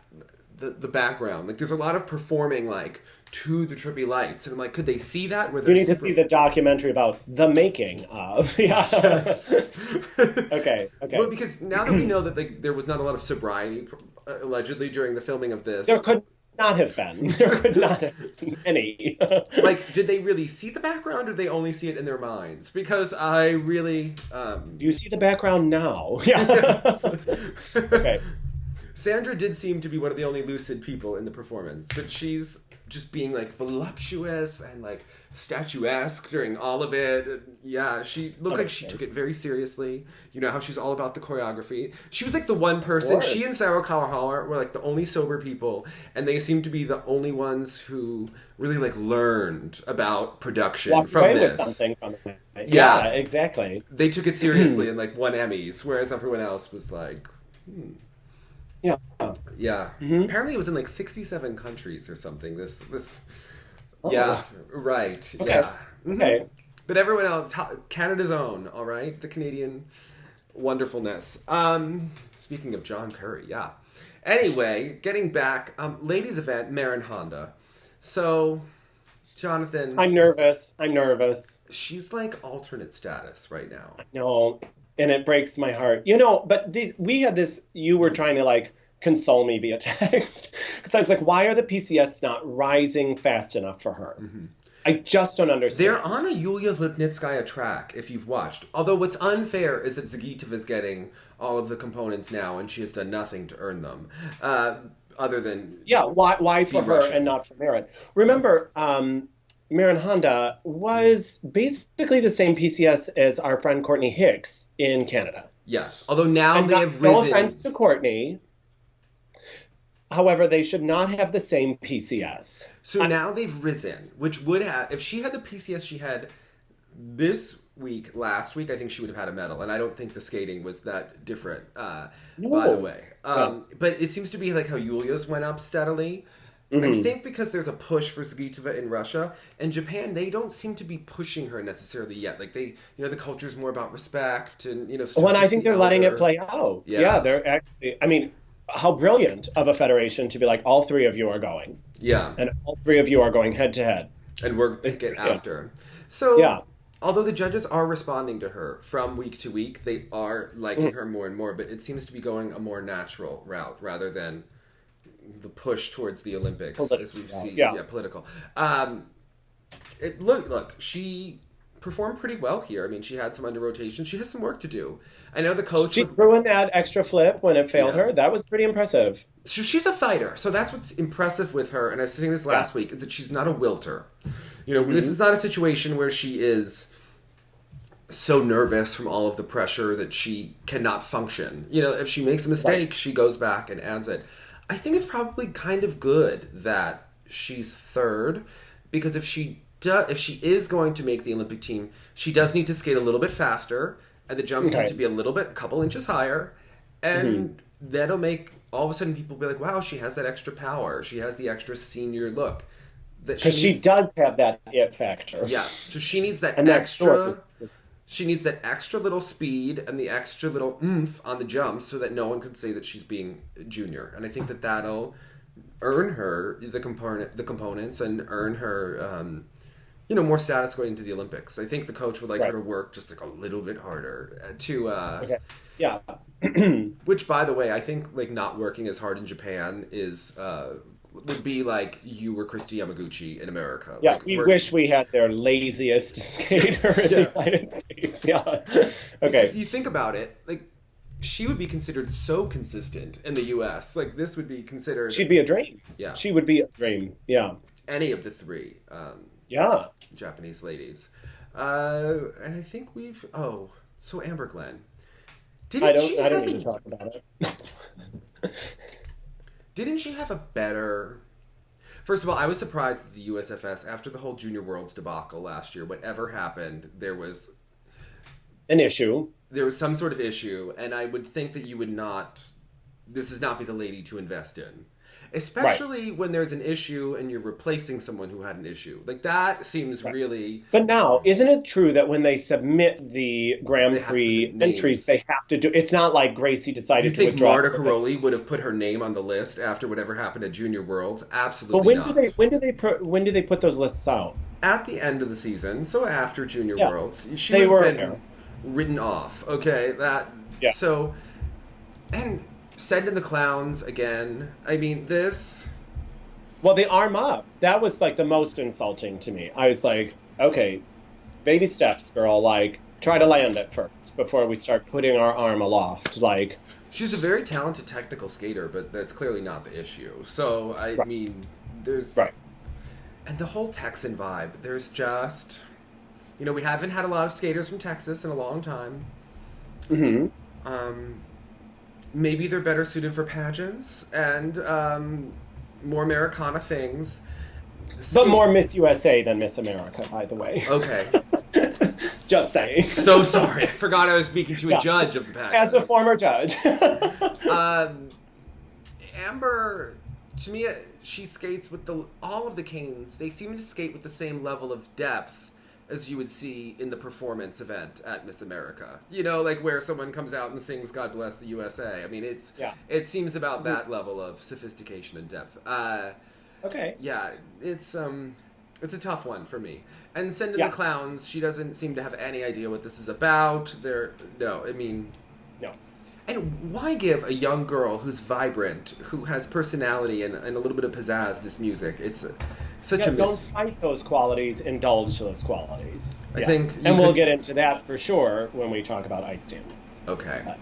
the background. Like, there's a lot of performing like to the trippy lights, and I'm like, could they see that? Where You need to see the documentary about the making of. Yeah. Yes. Okay. Well, because now that we know that there was not a lot of sobriety allegedly during the filming of this, There could not have been. There could not have been any. like, did they really see the background, or did they only see it in their minds? Because I really, You see the background now. Yeah. yes. Okay. Sandra did seem to be one of the only lucid people in the performance, but she's just being like voluptuous and like statuesque during all of it. And, yeah, she looked like she took it very seriously. You know how she's all about the choreography. She was like the one person. She and Sarah Callahar were like the only sober people, and they seemed to be the only ones who really like learned about production Walked from away this. with something from it. Yeah. Yeah, exactly. They took it seriously and like won Emmys, whereas everyone else was like, Yeah. yeah. Apparently, it was in like 67 countries or something. Yeah, right. Okay. Yeah. Okay. But everyone else, Canada's own. All right, the Canadian wonderfulness. Speaking of John Curry, yeah. Anyway, getting back, ladies' event, Marin Honda. So, Jonathan, I'm nervous. she's like alternate status right now. No, and it breaks my heart. But we had this, you were trying to like console me via text. Because I was like, why are the PCS not rising fast enough for her? I just don't understand. They're on a Yulia Lipnitskaya track, if you've watched. Although what's unfair is that Zagitova getting all of the components now, and she has done nothing to earn them. Other than... Yeah, why for her Russian. and not for Marin? Remember, Marin Honda was basically the same PCS as our friend Courtney Hicks in Canada. Yes, although now And they have no risen... offense to Courtney. However, they should not have the same PCS. So now they've risen, which would have... If she had the PCS she had this week, last week, I think she would have had a medal. And I don't think the skating was that different, by the way. But it seems to be like how Yulia's went up steadily. I think because there's a push for Zagitova in Russia. And Japan, they don't seem to be pushing her necessarily yet. Like they, the culture's more about respect and, Well, and I think they're letting it play out. Yeah. They're actually, I mean, how brilliant of a federation to be like, all three of you are going. Yeah. And all three of you are going head to head. And we're getting after. So, yeah. Although the judges are responding to her from week to week, they are liking her more and more, but it seems to be going a more natural route rather than the push towards the Olympics, as we've seen. Yeah, political. Look, she performed pretty well here. I mean, she had some under rotation. She has some work to do. I know the coach... She threw in that extra flip when it failed her. That was pretty impressive. So she's a fighter. So that's what's impressive with her, and I was saying this last week, is that she's not a wilter. This is not a situation where she is so nervous from all of the pressure that she cannot function. If she makes a mistake, she goes back and adds it. I think it's probably kind of good that she's third, because if she is going to make the Olympic team, she does need to skate a little bit faster, and the jumps need to be a couple inches higher, and that'll make all of a sudden people be like, wow, she has that extra power. She has the extra senior look. Because she does have that it factor. Yes. So she needs that and extra... She needs that extra little speed and the extra little oomph on the jumps so that no one could say that she's being junior. And I think that that'll earn her the components and earn her more status going into the Olympics. I think the coach would like her to work just like a little bit harder to Okay. Yeah. which, by the way, I think like not working as hard in Japan is would be like you were Christy Yamaguchi in America. Yeah, like, we wish we had their laziest skater in the United States. Yeah. Okay. Because you think about it, like she would be considered so consistent in the U.S. Like this would be considered. She'd be a dream. Yeah. She would be a dream. Yeah. Any of the three. Yeah. Japanese ladies. And I think we've. Oh, so Amber Glenn. I don't need to talk about it. Didn't she have a better... First of all, I was surprised that the USFS, after the whole Junior Worlds debacle last year, whatever happened, there was... An issue. There was some sort of issue, and I would think that you would not... This would not be the lady to invest in. Especially when there's an issue and you're replacing someone who had an issue. Like, that seems really... But now, isn't it true that when they submit the Grand Prix entries, they have to do... It's not like Gracie decided to withdraw. You think Marta Caroli would have put her name on the list after whatever happened at Junior Worlds? Absolutely not. But when do they put those lists out? At the end of the season, so after Junior Worlds. She would have been written off, okay? So, and... Send in the clowns again. I mean, this... Well, the arm up. That was, like, the most insulting to me. I was like, okay, baby steps, girl. Like, try to land it first before we start putting our arm aloft. Like... She's a very talented technical skater, but that's clearly not the issue. So, I mean, there's... Right. And the whole Texan vibe, there's just... You know, we haven't had a lot of skaters from Texas in a long time. Mm-hmm. Maybe they're better suited for pageants and more Americana things. But more Miss USA than Miss America, by the way. Okay. Just saying. So sorry. I forgot I was speaking to a judge of the pageant. As a former judge. Amber, to me, she skates with all of the canes. They seem to skate with the same level of depth as you would see in the performance event at Miss America. You know, like where someone comes out and sings God Bless the USA. I mean, it seems about that level of sophistication and depth. Okay. Yeah, it's a tough one for me. And Send in the Clowns, she doesn't seem to have any idea what this is about. No. And why give a young girl who's vibrant, who has personality and a little bit of pizzazz this music? It's such a don't fight those qualities, indulge those qualialities. I think we'll get into that for sure when we talk about ice dance. Okay.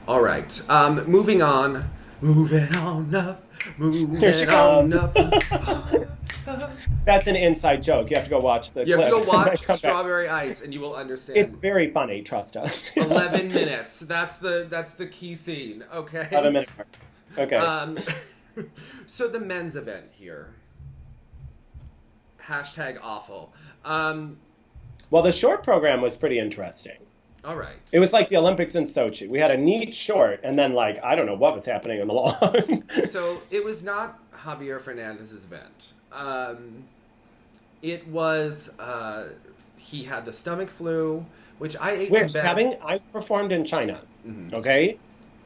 All right. Moving on up. Moving on up. That's an inside joke. You have to go watch the You clip. have to go watch Strawberry Ice and you will understand. It's very funny, trust us. 11 minutes. That's the key scene, okay? 11 minutes. Okay. So the men's event here. #awful. Well, the short program was pretty interesting. All right. It was like the Olympics in Sochi. We had a neat short, and then, like, I don't know what was happening in the long. So it was not Javier Fernandez's event. It was, he had the stomach flu, which I ate some bad... I performed in China, okay?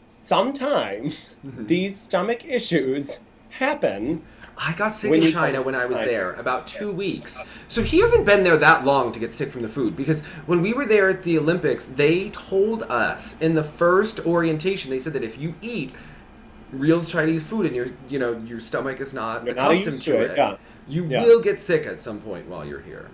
Sometimes these stomach issues happen. I got sick in China when I was there, about 2 weeks. So he hasn't been there that long to get sick from the food, because when we were there at the Olympics, they told us in the first orientation, they said that if you eat real Chinese food and your stomach is not accustomed to it, you will get sick at some point while you're here.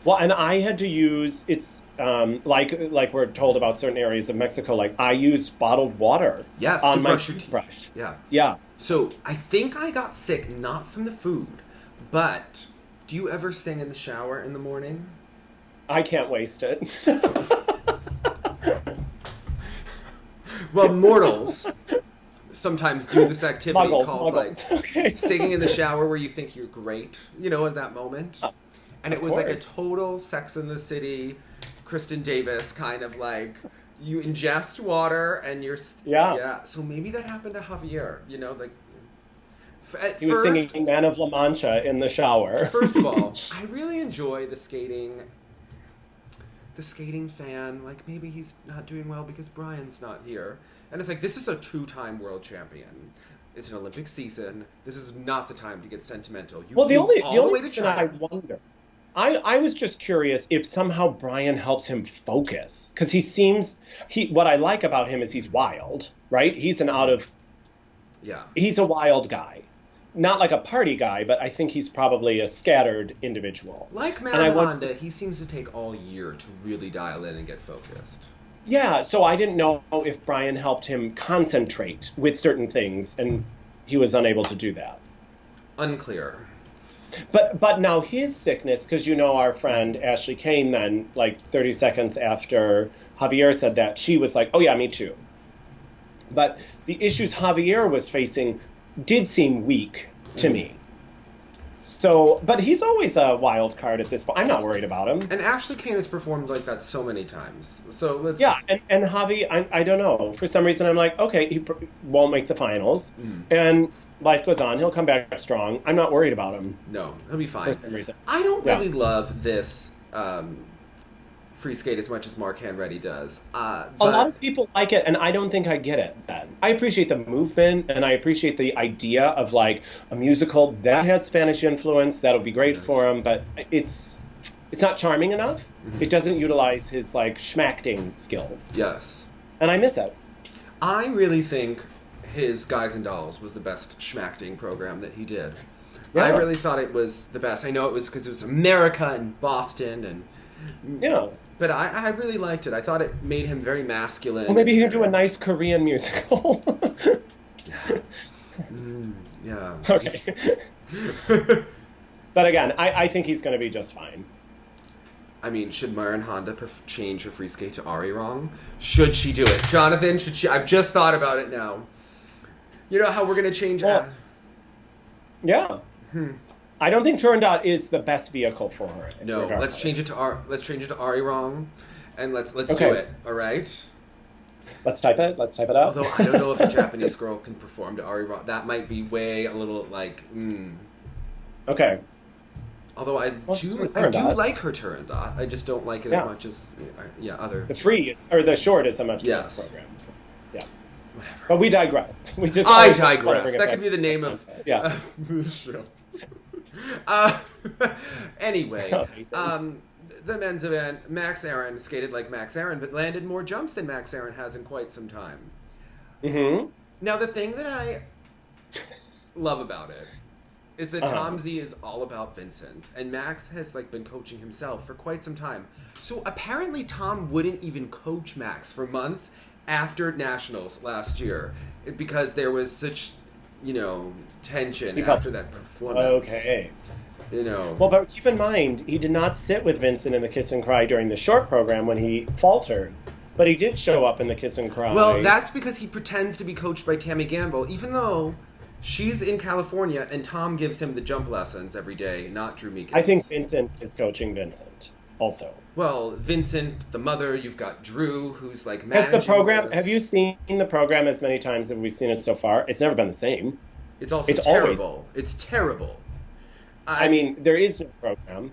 Well, and I had to use, it's like we're told about certain areas of Mexico, like I used bottled water on my toothbrush. Yeah. So I think I got sick not from the food, but do you ever sing in the shower in the morning? I can't waste it. Well, mortals sometimes do this activity called like singing in the shower where you think you're great, at that moment. And it was like a total Sex and the City, Kristen Davis kind of like, you ingest water and you're... Yeah. So maybe that happened to Javier, like... He was singing Man of La Mancha in the shower. First of all, I really enjoy the skating fan. Like, maybe he's not doing well because Brian's not here. And it's like, this is a 2-time world champion. It's an Olympic season. This is not the time to get sentimental. You Well, the flew only all the the only way to reason I China. wonder, I was just curious if somehow Brian helps him focus because he seems what I like about him is he's wild, right? Yeah. He's a wild guy, not like a party guy, but I think he's probably a scattered individual. Like And I Marin wonder, Honda, he seems to take all year to really dial in and get focused. yeah. So I didn't know if Brian helped him concentrate with certain things, and he was unable to do that. Unclear. But now his sickness, because our friend Ashley Kane then, like 30 seconds after Javier said that, she was like, oh yeah, me too. But the issues Javier was facing did seem weak to me. So, but he's always a wild card at this point. I'm not worried about him. And Ashley Kane has performed like that so many times. So let's... Yeah, and Javi, I don't know. For some reason, I'm like, okay, he won't make the finals. And life goes on. He'll come back strong. I'm not worried about him. No, he'll be fine. For some reason. I don't really love this free skate as much as Mark Hanreddy does. A lot of people like it, and I don't think I get it then. I appreciate the movement, and I appreciate the idea of, like, a musical that has Spanish influence. That'll be great for him, but it's not charming enough. It doesn't utilize his, like, schmacting skills. Yes. And I miss it. I really think his Guys and Dolls was the best schmacting program that he did. Yeah. I really thought it was the best. I know it was because it was America and Boston, and... Yeah. But I really liked it. I thought it made him very masculine. Well, maybe he could do a nice Korean musical. Yeah. Okay. But again, I think he's going to be just fine. I mean, should Marin Honda change her free skate to Ari wrong? Should she do it? Jonathan, should she? I've just thought about it now. You know how we're going to change... Yeah. I don't think Turandot is the best vehicle for her. No, regardless. let's change it to Ari wrong, and let's Okay. do it. All right. Let's type it. Let's type it out. Although I don't know if a Japanese girl can perform to Ari wrong. That might be way a little like. Okay. Although I do like her Turandot. I just don't like it as much as other. The free or the short is a much better Yes. program. Yeah. Whatever. But we digress. We just I always wanna digress. bring it That back could be the name of yeah. the show. Anyway, the men's event, Max Aaron skated like Max Aaron, but landed more jumps than Max Aaron has in quite some time. Now, the thing that I love about it is that Tom Z is all about Vincent, and Max has been coaching himself for quite some time. So apparently Tom wouldn't even coach Max for months after Nationals last year because there was such, tension after that performance. Okay. Well, but keep in mind, he did not sit with Vincent in the Kiss and Cry during the short program when he faltered. But he did show up in the Kiss and Cry. Well, that's because he pretends to be coached by Tammy Gamble, even though she's in California and Tom gives him the jump lessons every day, not Drew Meekins. I think Vincent is coaching Vincent also. Well, Vincent, the mother, you've got Drew, who's managing the program. this. Have you seen the program as many times as we've seen it so far? It's never been the same. It's also terrible. It's terrible. I mean, there is no program.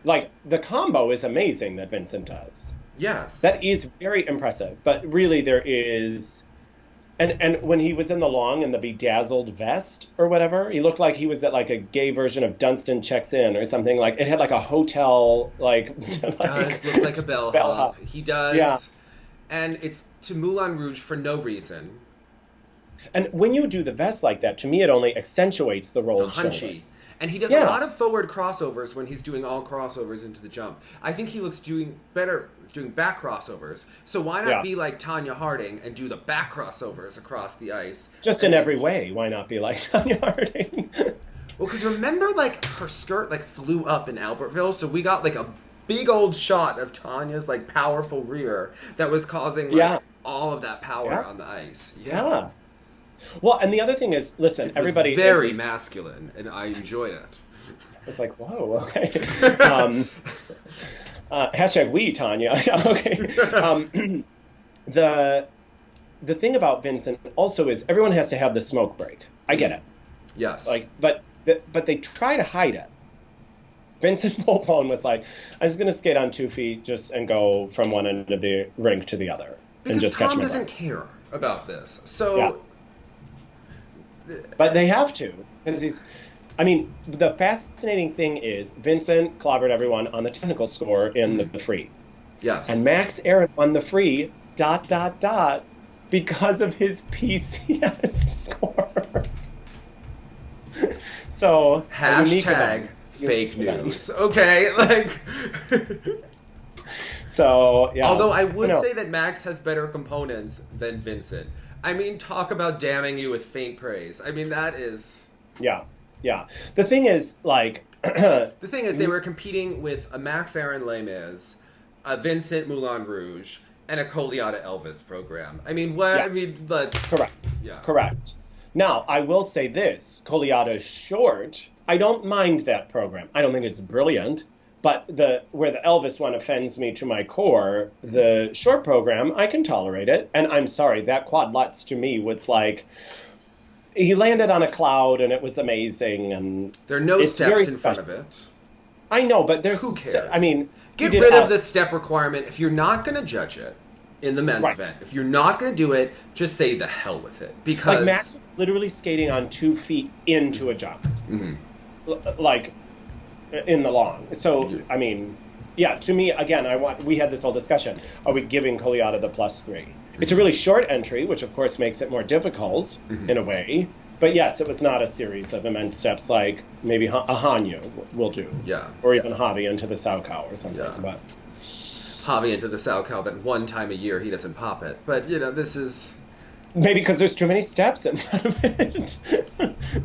The combo is amazing that Vincent does. Yes. That is very impressive. But really, there is... And when he was in the long and the bedazzled vest or whatever, he looked like he was at a gay version of Dunstan Checks In or something. It had a hotel He does look like a bellhop. He does. Yeah. And it's to Moulin Rouge for no reason. And when you do the vest like that, to me, it only accentuates the rolled hunchy. shoulder. And he does a lot of forward crossovers when he's doing all crossovers into the jump. I think he looks doing better doing back crossovers. So why not be like Tanya Harding and do the back crossovers across the ice? Just in every way. Why not be like Tanya Harding? Well, because remember, her skirt flew up in Albertville, so we got a big old shot of Tanya's powerful rear that was causing all of that power on the ice. Yeah. Well, and the other thing is, listen, it everybody... was very masculine, and I enjoyed it. It's whoa, okay. Hashtag we, Tanya. Okay. The thing about Vincent also is everyone has to have the smoke break. I get it. Yes. But they try to hide it. Vincent full-blown was I'm just going to skate on 2 feet and go from one end of the rink to the other. Because and just Tom catch my doesn't breath. care about this. So But they have to, because I mean, the fascinating thing is Vincent clobbered everyone on the technical score in the free. Yes. And Max Aaron won the free, ... because of his PCS score. So, hashtag fake news. Okay, like. So, yeah. Although I would say that Max has better components than Vincent. I mean, talk about damning you with faint praise. I mean, that is. Yeah, yeah. The thing is, like. The thing is, they were competing with a Max Aaron Les Mis, a Vincent Moulin Rouge, and a Coleata Elvis program. I mean, what? Yeah. I mean, let's. Correct. Yeah. Correct. Now, I will say this: Coleata Short. I don't mind that program. I don't think it's brilliant. But where the Elvis one offends me to my core, the short program, I can tolerate it. And I'm sorry, that Quad Lutz to me was like, he landed on a cloud and it was amazing. And there are no steps in front of it. I know, but there's... Who cares? I mean... Get rid of the step requirement. If you're not going to judge it in the men's event, if you're not going to do it, just say the hell with it. Because... Like, Max was literally skating on 2 feet into a jump. Mm-hmm. Like... in the long. So, I mean, yeah, to me, again, we had this whole discussion. Are we giving Coleata the +3? It's a really short entry, which of course makes it more difficult in a way. But yes, it was not a series of immense steps like maybe a Hanyu will do. Yeah. Or even Javi into the Saukow or something. Yeah. But Javi into the Saukow, that one time a year he doesn't pop it. But, this is... Maybe because there's too many steps in front of it.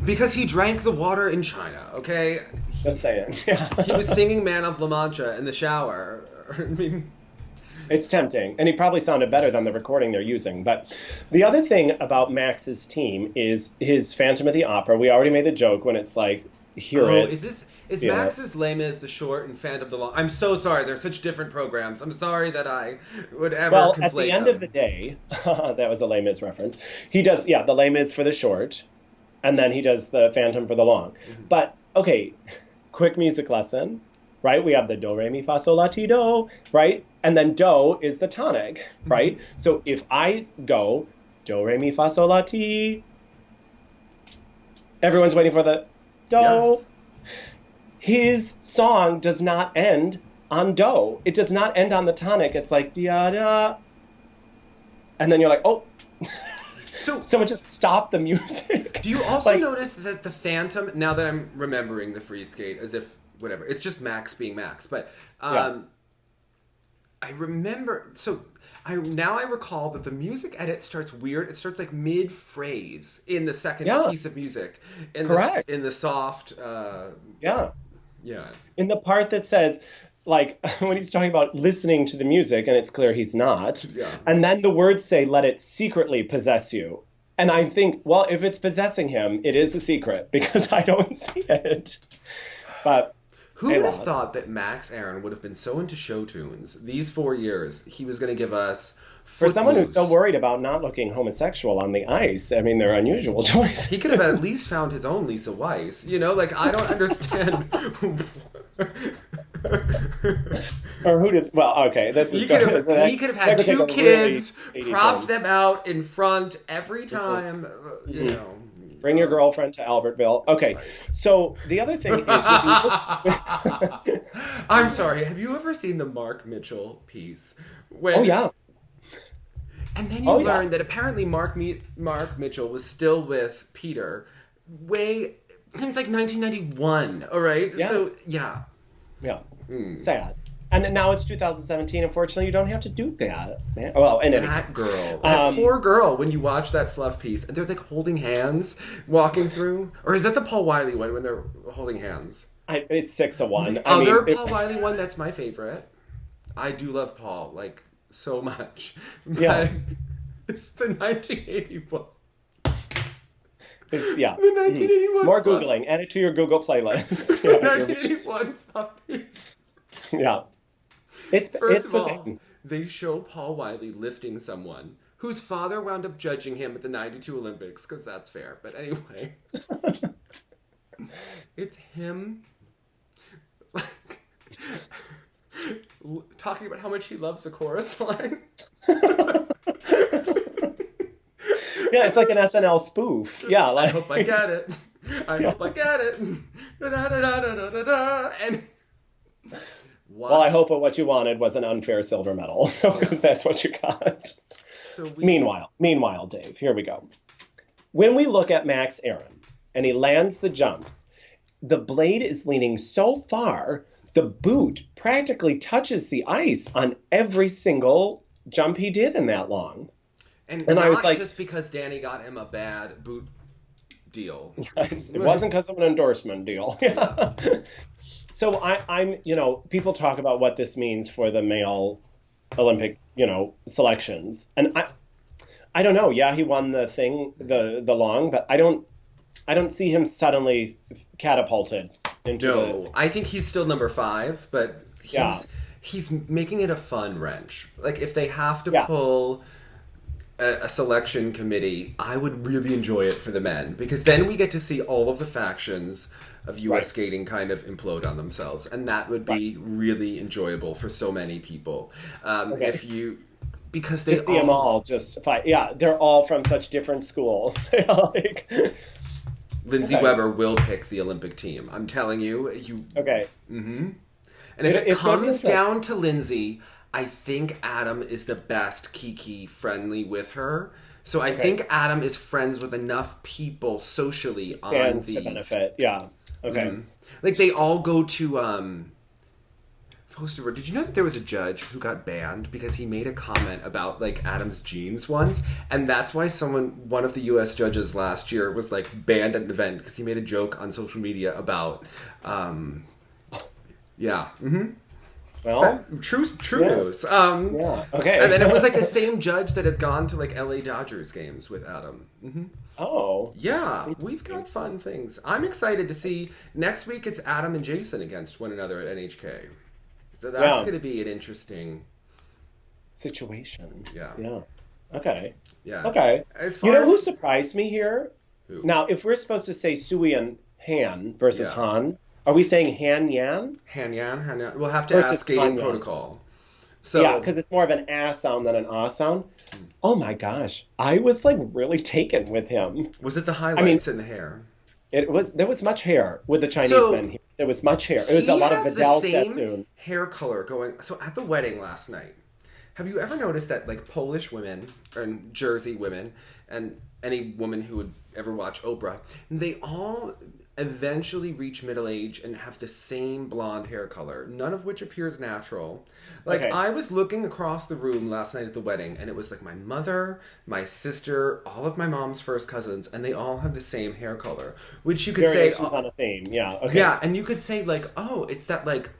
Because he drank the water in China, okay? Just saying. Yeah. He was singing Man of La Mancha in the shower. I mean... It's tempting. And he probably sounded better than the recording they're using. But the other thing about Max's team is his Phantom of the Opera. We already made the joke when it's like, Is Max's Les Mis the short and Phantom the long? I'm so sorry. They're such different programs. I'm sorry that I would ever conflate them. At the end of the day, that was a Les Mis reference. He does, the Les Mis for the short, and then he does the Phantom for the long. Mm-hmm. But, okay, quick music lesson, right? We have the do, re, mi, fa, sol, la, ti, do, right? And then do is the tonic, right? Mm-hmm. So if I go do, re, mi, fa, sol, la, ti, everyone's waiting for the do. Yes. His song does not end on do. It does not end on the tonic. It's like da. And then you're like, oh. So someone just stopped the music. Do you also notice that the Phantom, now that I'm remembering the free skate as if whatever, it's just Max being Max, but I remember, I recall that the music edit starts weird. It starts like mid-phrase in the second piece of music. Correct. In the soft... Yeah. In the part that says, like, when he's talking about listening to the music, and it's clear he's not. Yeah. And then the words say, let it secretly possess you. And I think, well, if it's possessing him, it is a secret, because I don't see it. But... Who would have thought that Max Aaron would have been so into show tunes these 4 years? He was going to give us... For someone who's so worried about not looking homosexual on the ice, I mean, they're unusual choices. He could have at least found his own Lisa Weiss. I don't understand... Or who did... Well, okay, this is... He could have had 2 kids, propped them out in front every time, Bring your girlfriend to Albertville. Okay, so the other thing is... I'm sorry, have you ever seen the Mark Mitchell piece? Oh, yeah. And then you learn that apparently Mark Mitchell was still with Peter since like 1991, all right? Yeah. So, yeah. Yeah. Sad. And now it's 2017. Unfortunately, you don't have to do that, man. Well, and that girl, that poor girl. When you watch that fluff piece, and they're like holding hands, walking through, or is that the Paul Wiley one when they're holding hands? It's 6-1. The other Paul Wiley one, that's my favorite. I do love Paul so much. But it's the 1981. The 1981. More Googling. Add it to your Google playlist. The 1981 fluff piece. Yeah. First of all, they show Paul Wiley lifting someone whose father wound up judging him at the 92 Olympics, because that's fair. But anyway, it's him talking about how much he loves the chorus line. Yeah, it's like an SNL spoof. Yeah, I like hope I get it. I yeah. hope I get it. And Well, I watch. hope what you wanted was an unfair silver medal, so Yeah. because that's what you got. So we. Meanwhile, Dave, here we go. When we look at Max Aaron and he lands the jumps, the blade is leaning so far, the boot practically touches the ice on every single jump he did in that long. And And not I was like, just because Danny got him a bad boot deal. yes, it wasn't because of an endorsement deal. Yeah. So I'm, people talk about what this means for the male Olympic, selections, and I don't know. Yeah, he won the thing, the long, but I don't see him suddenly catapulted into No, I think he's still number 5, but Yeah. he's making it a fun wrench. Like if they have to Yeah. pull a selection committee, I would really enjoy it for the men because then we get to see all of the factions of U.S. Right. skating kind of implode on themselves, and that would be really enjoyable for so many people. Okay. If you because they Just see them all just fight. Yeah, they're all from such different schools. Like, Lindsay Okay. Weber will pick the Olympic team. I'm telling you, okay. And if it It's gonna be comes interesting. down to Lindsay, I think Adam is the best Kiki friendly with her. So I think Adam is friends with enough people socially Stands on to the benefit. Yeah. Okay. like they all go to Foster. Did you know that there was a judge who got banned because he made a comment about like Adam's jeans once, and that's why one of the U.S. judges last year was like banned at an event because he made a joke on social media about, yeah, Well. true Yeah. news. Yeah. Okay. And then it was like the same judge that has gone to like L.A. Dodgers games with Adam. Oh. Yeah, we've got fun things. I'm excited to see next week. It's Adam and Jason against one another at NHK. So that's Yeah. going to be an interesting Situation. Yeah. Yeah. Okay. Yeah. Okay. As You far know as who surprised me here? Who? Now, if we're supposed to say Sui and Han versus Yeah. Han, are we saying Han Yan? Hanyan. We'll have to Versus ask skating Hanyan. protocol. So Yeah, because it's more of an ah sound than an ah sound. Oh my gosh, I was like really taken with him. was it the highlights in the hair? There was much hair with the Chinese So, men here. There was much hair. It was a He lot of has the Vidal same Sassoon. hair color going. So at the wedding last night, have you ever noticed that like Polish women and Jersey women and any woman who would ever watch Oprah, they all eventually reach middle age and have the same blonde hair color, none of which appears natural. Like Okay. I was looking across the room last night at the wedding, and it was like my mother, my sister, all of my mom's first cousins, and they all have the same hair color, which you could say Variations on a theme. Yeah. Okay. yeah, and you could say like, oh, it's that like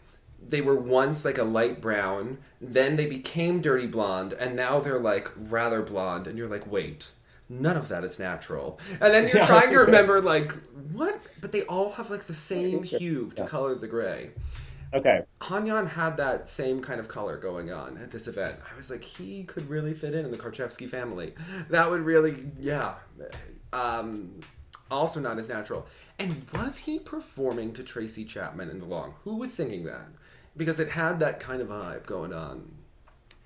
they were once like a light brown, then they became dirty blonde, and now they're like rather blonde, and you're like, wait, none of that is natural. And then you're Yeah, trying to okay. remember like what, but they all have like the same Sure. hue to Yeah. color the gray. Okay. Hanyan had that same kind of color going on at this event. I was like, he could really fit in the Karchevsky family. That would really, yeah. Also not as natural. And was he performing to Tracy Chapman in the long? Who was singing that? Because it had that kind of vibe going on.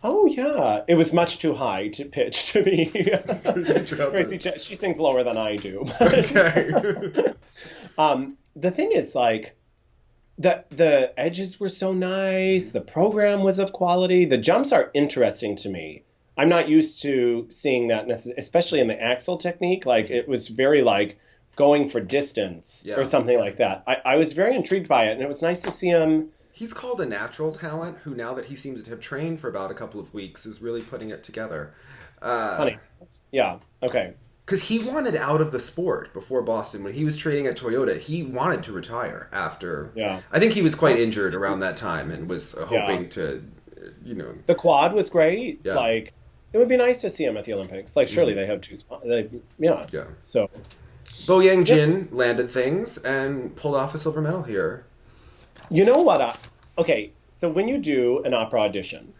Oh yeah, it was much too high to pitch to me. Chapman. She sings lower than I do. Okay. The thing is, like, the edges were so nice. The program was of quality. The jumps are interesting to me. I'm not used to seeing that, especially in the axle technique. Like, it was very like going for distance Yeah. or something like that. I was very intrigued by it, and it was nice to see him. He's called a natural talent who, now that he seems to have trained for about a couple of weeks, is really putting it together. Funny. Yeah. Okay. Because he wanted out of the sport before Boston. When he was training at Toyota, he wanted to retire after. Yeah. I think he was quite injured around that time and was hoping to, The quad was great. Yeah. Like, it would be nice to see him at the Olympics. Like, surely they have two spots. Yeah. Yeah. So, Bo Yang Jin landed things and pulled off a silver medal here. you know what? Okay, so when you do an opera audition,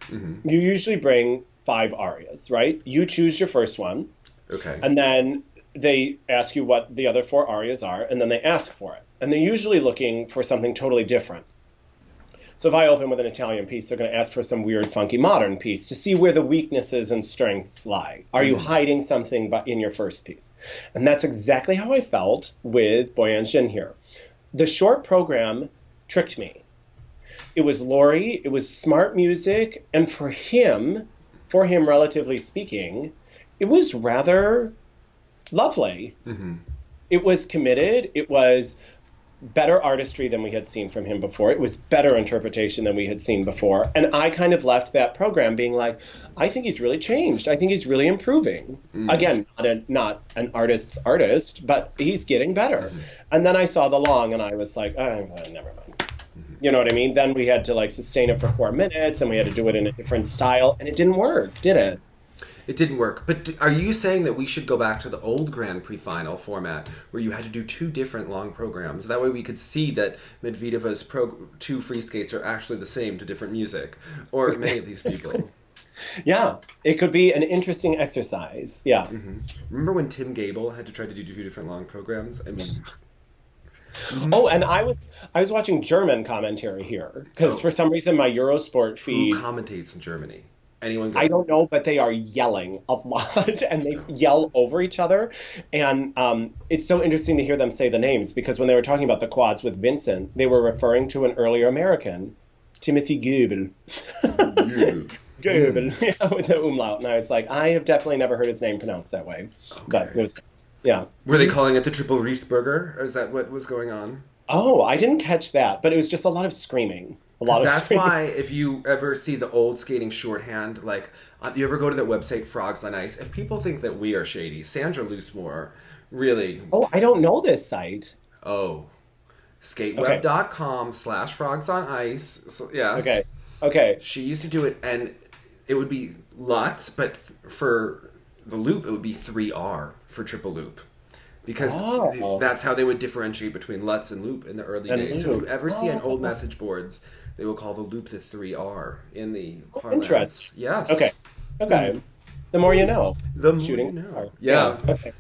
you usually bring 5 arias, right? You choose your first one, Okay. and then they ask you what the other 4 arias are, and then they ask for it. And they're usually looking for something totally different. So if I open with an Italian piece, they're going to ask for some weird, funky modern piece to see where the weaknesses and strengths lie. Are you hiding something in your first piece? And that's exactly how I felt with Boyan Jin here. The short program tricked me. It was Laurie, it was smart music, and for him, relatively speaking, it was rather lovely. Mm-hmm. It was committed. It was better artistry than we had seen from him before. It was better interpretation than we had seen before. And I kind of left that program being like, I think he's really changed. I think he's really improving. Again, not an artist's artist, but he's getting better. And then I saw the long and I was like, oh, never mind. You know what I mean? Then we had to like sustain it for 4 minutes and we had to do it in a different style. And it didn't work, did it? It didn't work. But are you saying that we should go back to the old Grand Prix final format where you had to do 2 different long programs? That way we could see that Medvedeva's 2 free skates are actually the same to different music. Or many of these people. Yeah, it could be an interesting exercise. Yeah. Mm-hmm. Remember when Tim Gable had to try to do 2 different long programs? I mean... Oh, and I was watching German commentary here because for some reason my Eurosport feed... Who commentates in Germany? Anyone go? I don't know, but they are yelling a lot and they yell over each other. And it's so interesting to hear them say the names because when they were talking about the quads with Vincent, they were referring to an earlier American, Timothy Goebel. Goebel, yeah, with the umlaut. And I was like, I have definitely never heard his name pronounced that way. Okay. But it was, yeah. Were they calling it the Triple Riesberger? Or is that what was going on? Oh, I didn't catch that, but it was just a lot of screaming. That's why if you ever see the old skating shorthand, like, you ever go to that website, Frogs on Ice, if people think that we are shady, Sandra Loosemore, really... Oh, I don't know this site. Oh. Skateweb.com/Frogs on Ice. So, yes. Okay. She used to do it, and it would be Lutz, but for the loop, it would be 3R for triple loop. Because that's how they would differentiate between Lutz and loop in the early days. So if you ever see on old message boards, they will call the loop the 3R in the parlance. Interesting. Yes. Okay. The more you know. The shooting more you know. star. Yeah. Okay.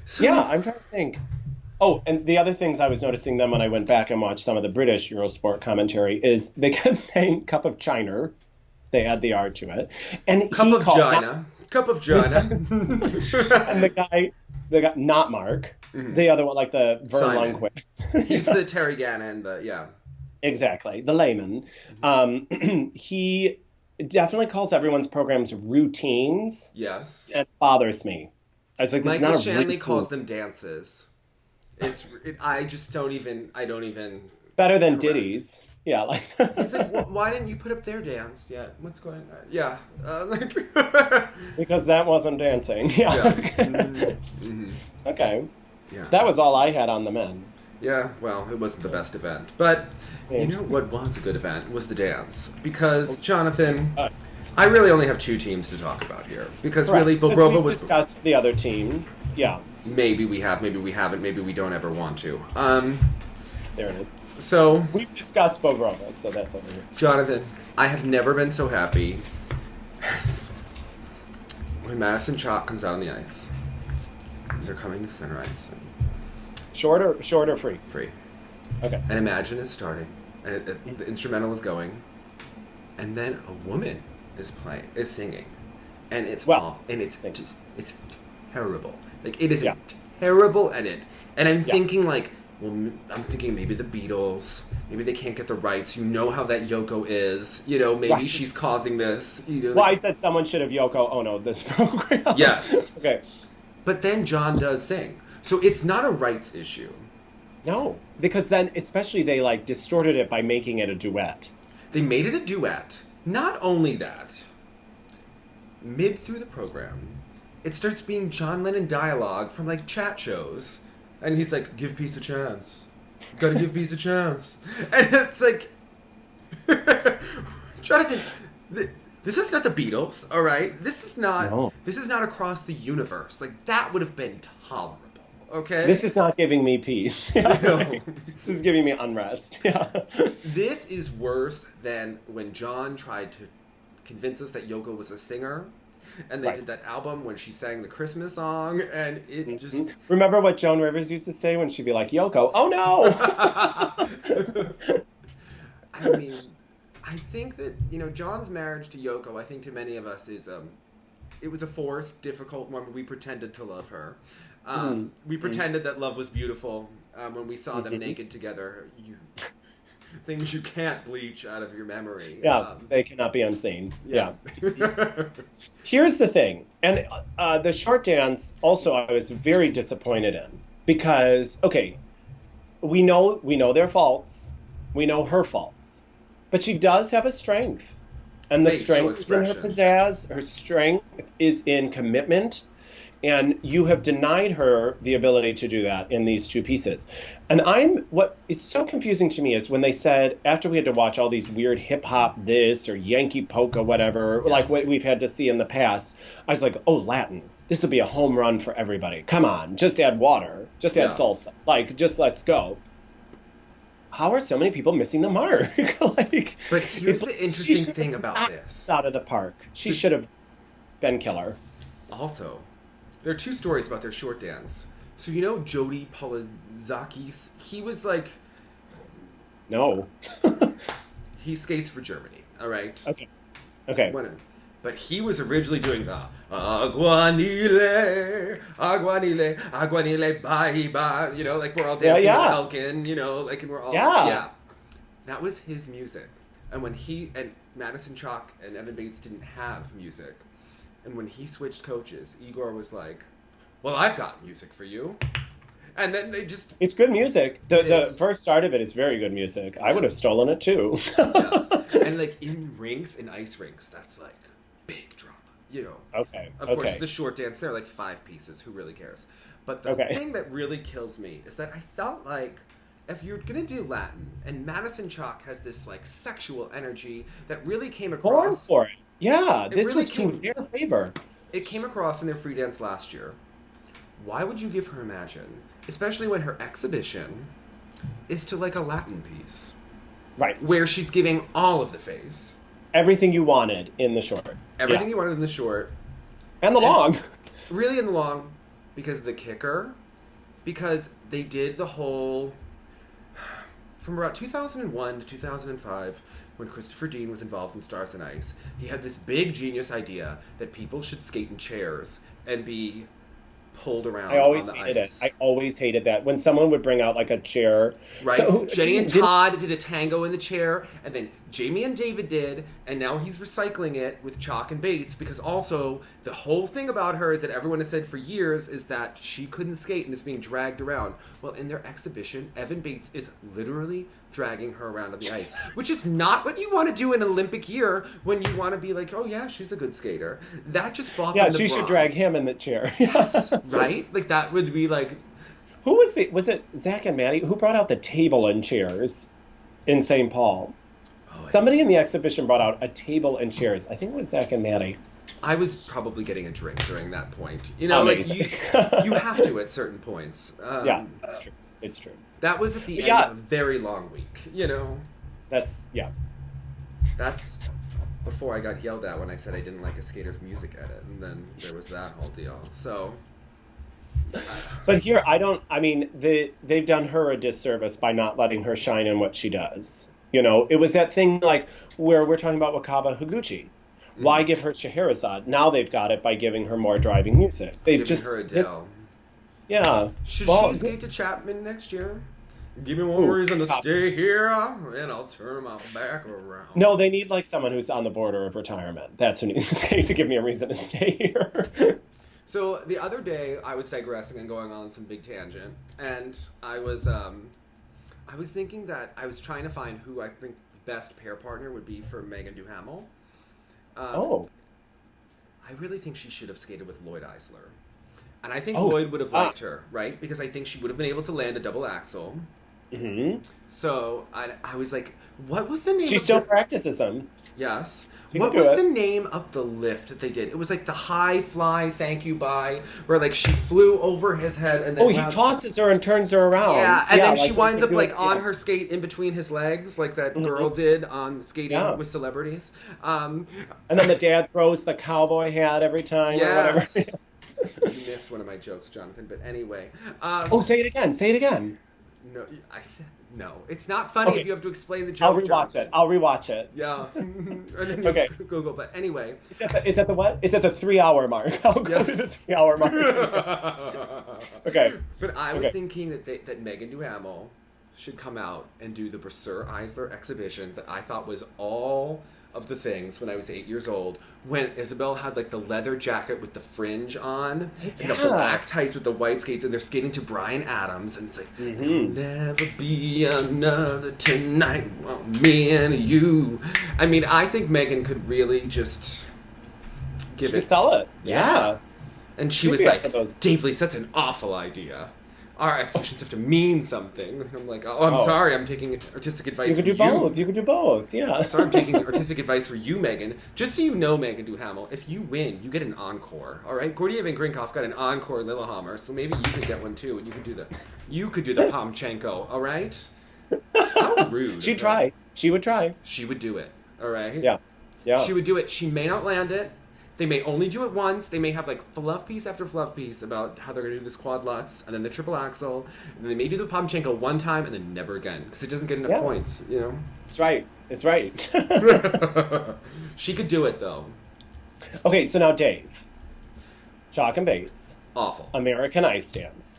So, yeah, I'm trying to think. Oh, and the other things I was noticing then when I went back and watched some of the British Eurosport commentary is they kept saying cup of China. They add the R to it. And Cup of China. Cup of China. And the guy, not Mark, the other one, like the Vern Lundquist. He's the Terry Gannon, Exactly, the layman. He definitely calls everyone's programs routines. Yes. It bothers me. I was like, this Michael is not Shanley calls them dances. I don't even. Better than ditties. Yeah, like. He's like, why didn't you put up their dance yet? What's going on? Yeah, because that wasn't dancing. Yeah. Okay. Yeah. That was all I had on the men. Yeah. Well, it wasn't the best event, but you know what was a good event was the dance because Jonathan. I really only have 2 teams to talk about here because really Bobrova was discussed the other teams. Yeah. Maybe we have, maybe we haven't, maybe we don't ever want to. There it is. So we've discussed Bobrova, so that's over here. Jonathan, I have never been so happy as when Madison Chalk comes out on the ice. They're coming to center ice. Short or free? Free. Okay. And Imagine is starting, and the instrumental is going, and then a woman is singing, and it's it's terrible. Like it is a terrible edit, and I'm thinking like. Well, I'm thinking maybe the Beatles, maybe they can't get the rights. You know how that Yoko is. You know, maybe she's causing this. Well, I said someone should have Yoko Ono this program. Yes. Okay. But then John does sing. So it's not a rights issue. No, because then especially they like distorted it by making it a duet. They made it a duet. Not only that, mid through the program, it starts being John Lennon dialogue from like chat shows. And he's like, give peace a chance. Gotta give peace a chance. And it's like, Jonathan, this is not the Beatles, all right? This is not Across the Universe. Like, that would have been tolerable, okay? This is not giving me peace. No. This is giving me unrest. Yeah. This is worse than when John tried to convince us that Yoko was a singer. And they did that album when she sang the Christmas song, and it just... Remember what Joan Rivers used to say when she'd be like, Yoko, oh no! I mean, I think that, John's marriage to Yoko, I think to many of us is, it was a forced, difficult one where we pretended to love her. We pretended that love was beautiful when we saw them naked together. Things you can't bleach out of your memory. Yeah, they cannot be unseen. Yeah. Here's the thing. And the short dance, also, I was very disappointed in. Because, okay, we know their faults. We know her faults. But she does have a strength. And the strength is in her pizzazz. Her strength is in commitment. And you have denied her the ability to do that in these two pieces. And what is so confusing to me is when they said, after we had to watch all these weird hip-hop this or Yankee polka, whatever, like what we've had to see in the past, I was like, oh, Latin. This would be a home run for everybody. Come on, just add water. Just add salsa. Like, just let's go. How are so many people missing the mark? But here's the interesting thing about this. Out of the park. She should have been killer. Also, there are two stories about their short dance. So Jody Polizakis, he was like... No. He skates for Germany, all right? Okay. But he was originally doing the Aguanile, Aguanile, Aguanile, bye, bye, like we're all dancing with Elkin, like, and we're all... Yeah. That was his music. And when Madison Chalk and Evan Bates didn't have music, and when he switched coaches, Igor was like, well, I've got music for you. And then they just... It's good music. The first start of it is very good music. I would have stolen it too. Yes. And like in ice rinks, that's like big drama, Okay. Of course, the short dance, they're like 5 pieces. Who really cares? But the thing that really kills me is that I felt like if you're going to do Latin, and Madison Chalk has this like sexual energy that really came across... Born for it. Yeah, this really was to their favor. It came across in their free dance last year. Why would you give her Imagine? Especially when her exhibition is to like a Latin piece. Right. Where she's giving all of the face. Everything you wanted in the short. Everything you wanted in the short. And the long. Really in the long. Because of the kicker. Because they did the whole... From about 2001 to 2005... when Christopher Dean was involved in Stars and Ice, he had this big genius idea that people should skate in chairs and be pulled around on the ice. I always hated that. When someone would bring out like a chair. Right. So, Jenny and Todd did a tango in the chair, and then Jamie and David did, and now he's recycling it with Chalk and Bates, because also the whole thing about her is that everyone has said for years is that she couldn't skate and is being dragged around. Well, in their exhibition, Evan Bates is literally dragging her around on the ice, which is not what you want to do in an Olympic year when you want to be like, oh yeah, she's a good skater. That just bought them the she should drag him in the chair. Yes, right? Like that would be like... Who was it Zach and Maddie? Who brought out the table and chairs in St. Paul? Somebody in the exhibition brought out a table and chairs. I think it was Zach and Maddie. I was probably getting a drink during that point. Like you have to at certain points. Yeah, that's true. It's true. That was at the end of a very long week, That's before I got yelled at when I said I didn't like a skater's music edit, and then there was that whole deal. So... But here, they've done her a disservice by not letting her shine in what she does. It was that thing like where we're talking about Wakaba Higuchi. Why give her Scheherazade? Now they've got it by giving her more driving music. They've giving her Adele. Should she skate to Chapman next year? Give me one reason to stay here, and I'll turn my back around. No, they need like someone who's on the border of retirement. That's who needs to skate to give me a reason to stay here. So the other day, I was digressing and going on some big tangent, and I was thinking that I was trying to find who I think the best pair partner would be for Megan Duhamel. I really think she should have skated with Lloyd Eisler. And I think Lloyd would have liked her, right? Because I think she would have been able to land a double axel. Mm-hmm. So I was like, what was the name She still practices them. Yes. She What can do was it. the name of the lift that they did? It was like the high fly, thank you, bye, where like she flew over his head and then Oh, he tosses her and turns her around. yeah, and then like she he winds could up do like it, on yeah. her skate in between his legs, like that girl Mhm. did on skating Yeah. with celebrities. And then the dad throws the cowboy hat every time or whatever. Yes. You missed one of my jokes, Jonathan. But anyway, Oh, say it again. Say it again. no, I said no. It's not funny if Okay. you have to explain the I'll joke. rewatch it. Jonathan. I'll rewatch it. Yeah, and then you Okay. Google. But anyway, It's at the what? It's at the 3 hour mark. I'll go to the yes. 3 hour mark. Okay. But I was Okay. thinking that Megan Duhamel should come out and do the Brasseur Eisler exhibition that I thought was all of the things when I was 8 years old, when Isabel had like the leather jacket with the fringe on and the Yeah. black tights with the white skates, and they're skating to Bryan Adams, and it's like Mhm. there'll never be another tonight, me and you. I mean, I think Megan could really just give She it. sell it. Yeah. And she She'd was be up like, for those. Dave Lee, that's an awful idea. Our exhibitions have to mean something. I'm like, oh, I'm Oh. sorry, I'm taking artistic advice You from could do both. You could do both. Yeah. Sorry, I'm taking artistic advice for you, Megan. Just so you know, Megan Duhamel, if you win, you get an encore. All right, Gordiev and Grinkoff got an encore in Lillehammer, so maybe you could get one too, and you could do the Pomchenko. All right? How rude. She'd try. She would try. She would do it. All right. Yeah. Yeah. She would do it. She may not land it. They may only do it once. They may have like fluff piece after fluff piece about how they're going to do this quad lutz and then the triple axel. And then they may do the Pomchenko one time and then never again because it doesn't get enough Yeah. points, you know? It's right. It's right. She could do it though. Okay, so now Dave. Chalk and Bates. Awful. American Ice Dance.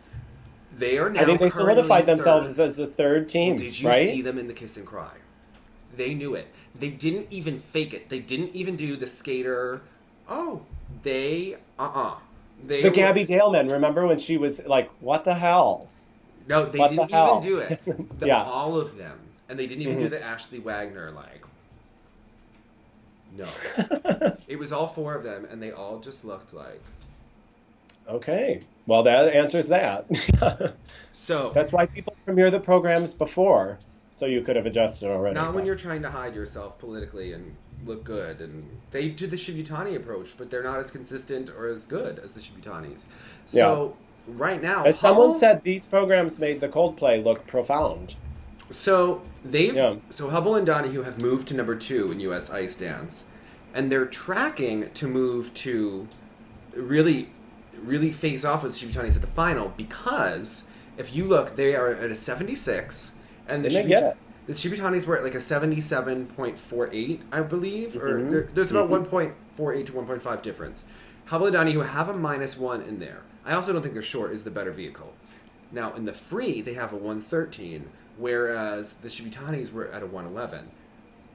They are now I think they currently solidified themselves third. as the third team, Well, did you right? see them in the Kiss and Cry? They knew it. They didn't even fake it. They didn't even do the skater. Oh, they They The were- Gabby Daleman, remember when she was like, what the hell? No, they What the didn't hell? even do it. Yeah. All of them. And they didn't even do the Ashley Wagner, like. No. It was all four of them, and they all just looked like. Okay. Well, that answers that. So, That's why people premiere the programs before, so you could have adjusted already. not when you're trying to hide yourself politically and look good. And they do the Shibutani approach, but they're not as consistent or as good as the Shibutanis. So, right now. As someone Hubble- said, these programs made the Coldplay look profound. So Yeah. So Hubble and Donahue have moved to number 2 in U.S. Ice Dance, and they're tracking to move to really face off with the Shibutanis at the final because if you look, they are at a 76, and They may get it. the Shibutanis were at like a 77.48, I believe, or Mhm. there's about 1.48 to 1.5 difference. Hubble and Donahue have a -1 in there. I also don't think their short is the better vehicle. Now in the free, they have a 113. Whereas the Shibutanis were at a 111.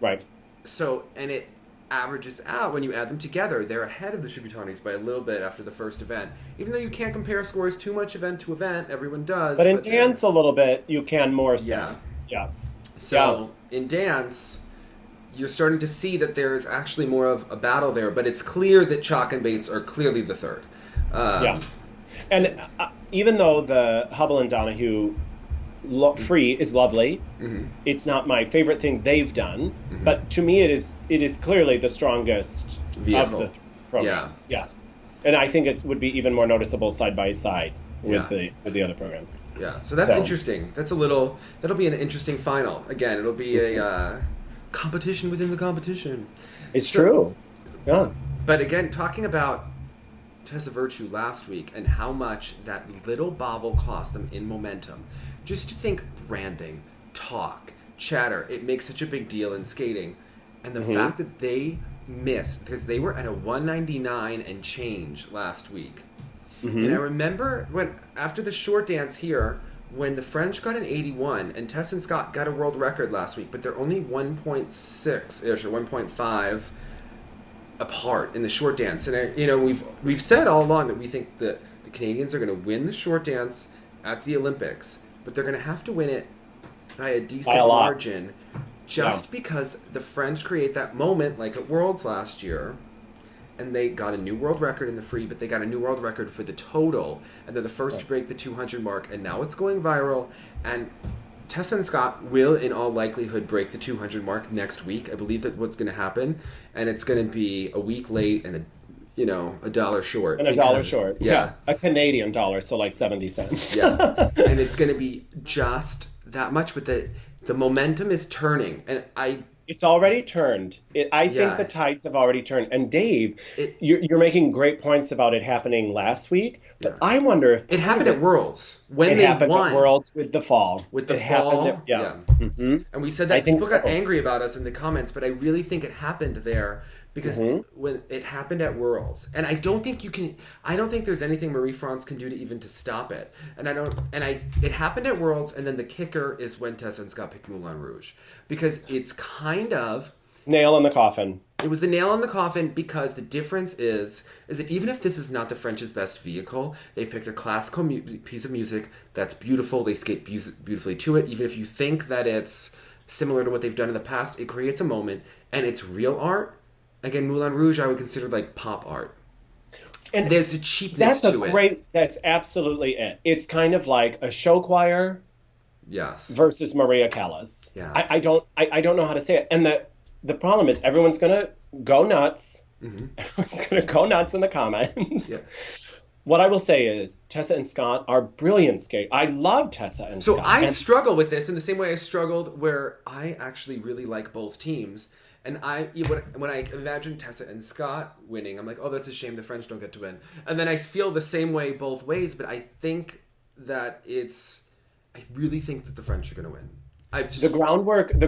Right. So, and it averages out when you add them together. They're ahead of the Shibutanis by a little bit after the first event. Even though you can't compare scores too much event to event, everyone does. But in they're- dance a little bit, you can more so. Yeah. Yeah. So, in dance, you're starting to see that there's actually more of a battle there, but it's clear that Chalk and Bates are clearly the third. Yeah. And even though the Hubble and Donahue free is lovely, it's not my favorite thing they've done, but to me it is clearly the strongest Vehicle. of the programs. Yeah. And I think it would be even more noticeable side by side with the other programs. Yeah, so that's interesting. That'll be an interesting final. Again, it'll be a competition within the competition. It's true. Yeah. But again, talking about Tessa Virtue last week and how much that little bobble cost them in momentum. Just to think branding, talk, chatter, it makes such a big deal in skating. And the fact that they missed, because they were at a 199 and change last week. And I remember when, after the short dance here, when the French got an 81 and Tess and Scott got a world record last week, but they're only 1.6-ish or 1.5 apart in the short dance. And we've said all along that we think that the Canadians are going to win the short dance at the Olympics, but they're going to have to win it by a decent margin because the French create that moment like at Worlds last year, and they got a new world record in the free, but they got a new world record for the total, and they're the first to break the 200 mark, and now it's going viral, and Tessa and Scott will, in all likelihood, break the 200 mark next week. I believe that's what's going to happen. and it's going to be a week late and a dollar short. And a dollar short. Yeah. A Canadian dollar, so like 70 cents. Yeah. And it's going to be just that much, but the momentum is turning. And It's already turned. I think the tides have already turned. And Dave, you're making great points about it happening last week, but I wonder if it happened at Worlds when they happened won. At Worlds with the fall. Mm-hmm. And we said that people got so. angry about us in the comments, but I really think it happened there because when it happened at Worlds, and I don't think there's anything Marie-France can do to stop it. It happened at Worlds, and then the kicker is when Tessa and Scott picked Moulin Rouge, because it's kind of nail in the coffin. It was the nail in the coffin, because the difference is that even if this is not the French's best vehicle, they picked a classical piece of music that's beautiful. They skate beautifully to it. Even if you think that it's similar to what they've done in the past, it creates a moment, and it's real art. Again, Moulin Rouge I would consider like pop art. And there's a cheapness to it. That's absolutely it. It's kind of like a show choir versus Maria Callas. Yeah. I don't know how to say it. And the problem is everyone's going to go nuts. Mm-hmm. Everyone's going to go nuts in the comments. Yeah. What I will say is Tessa and Scott are brilliant skaters. I love Tessa and Scott. So I struggle with this in the same way I struggled where I actually really like both teams. And when I imagine Tessa and Scott winning, I'm like, oh, that's a shame the French don't get to win. And then I feel the same way both ways, but I think that I really think that the French are going to win. The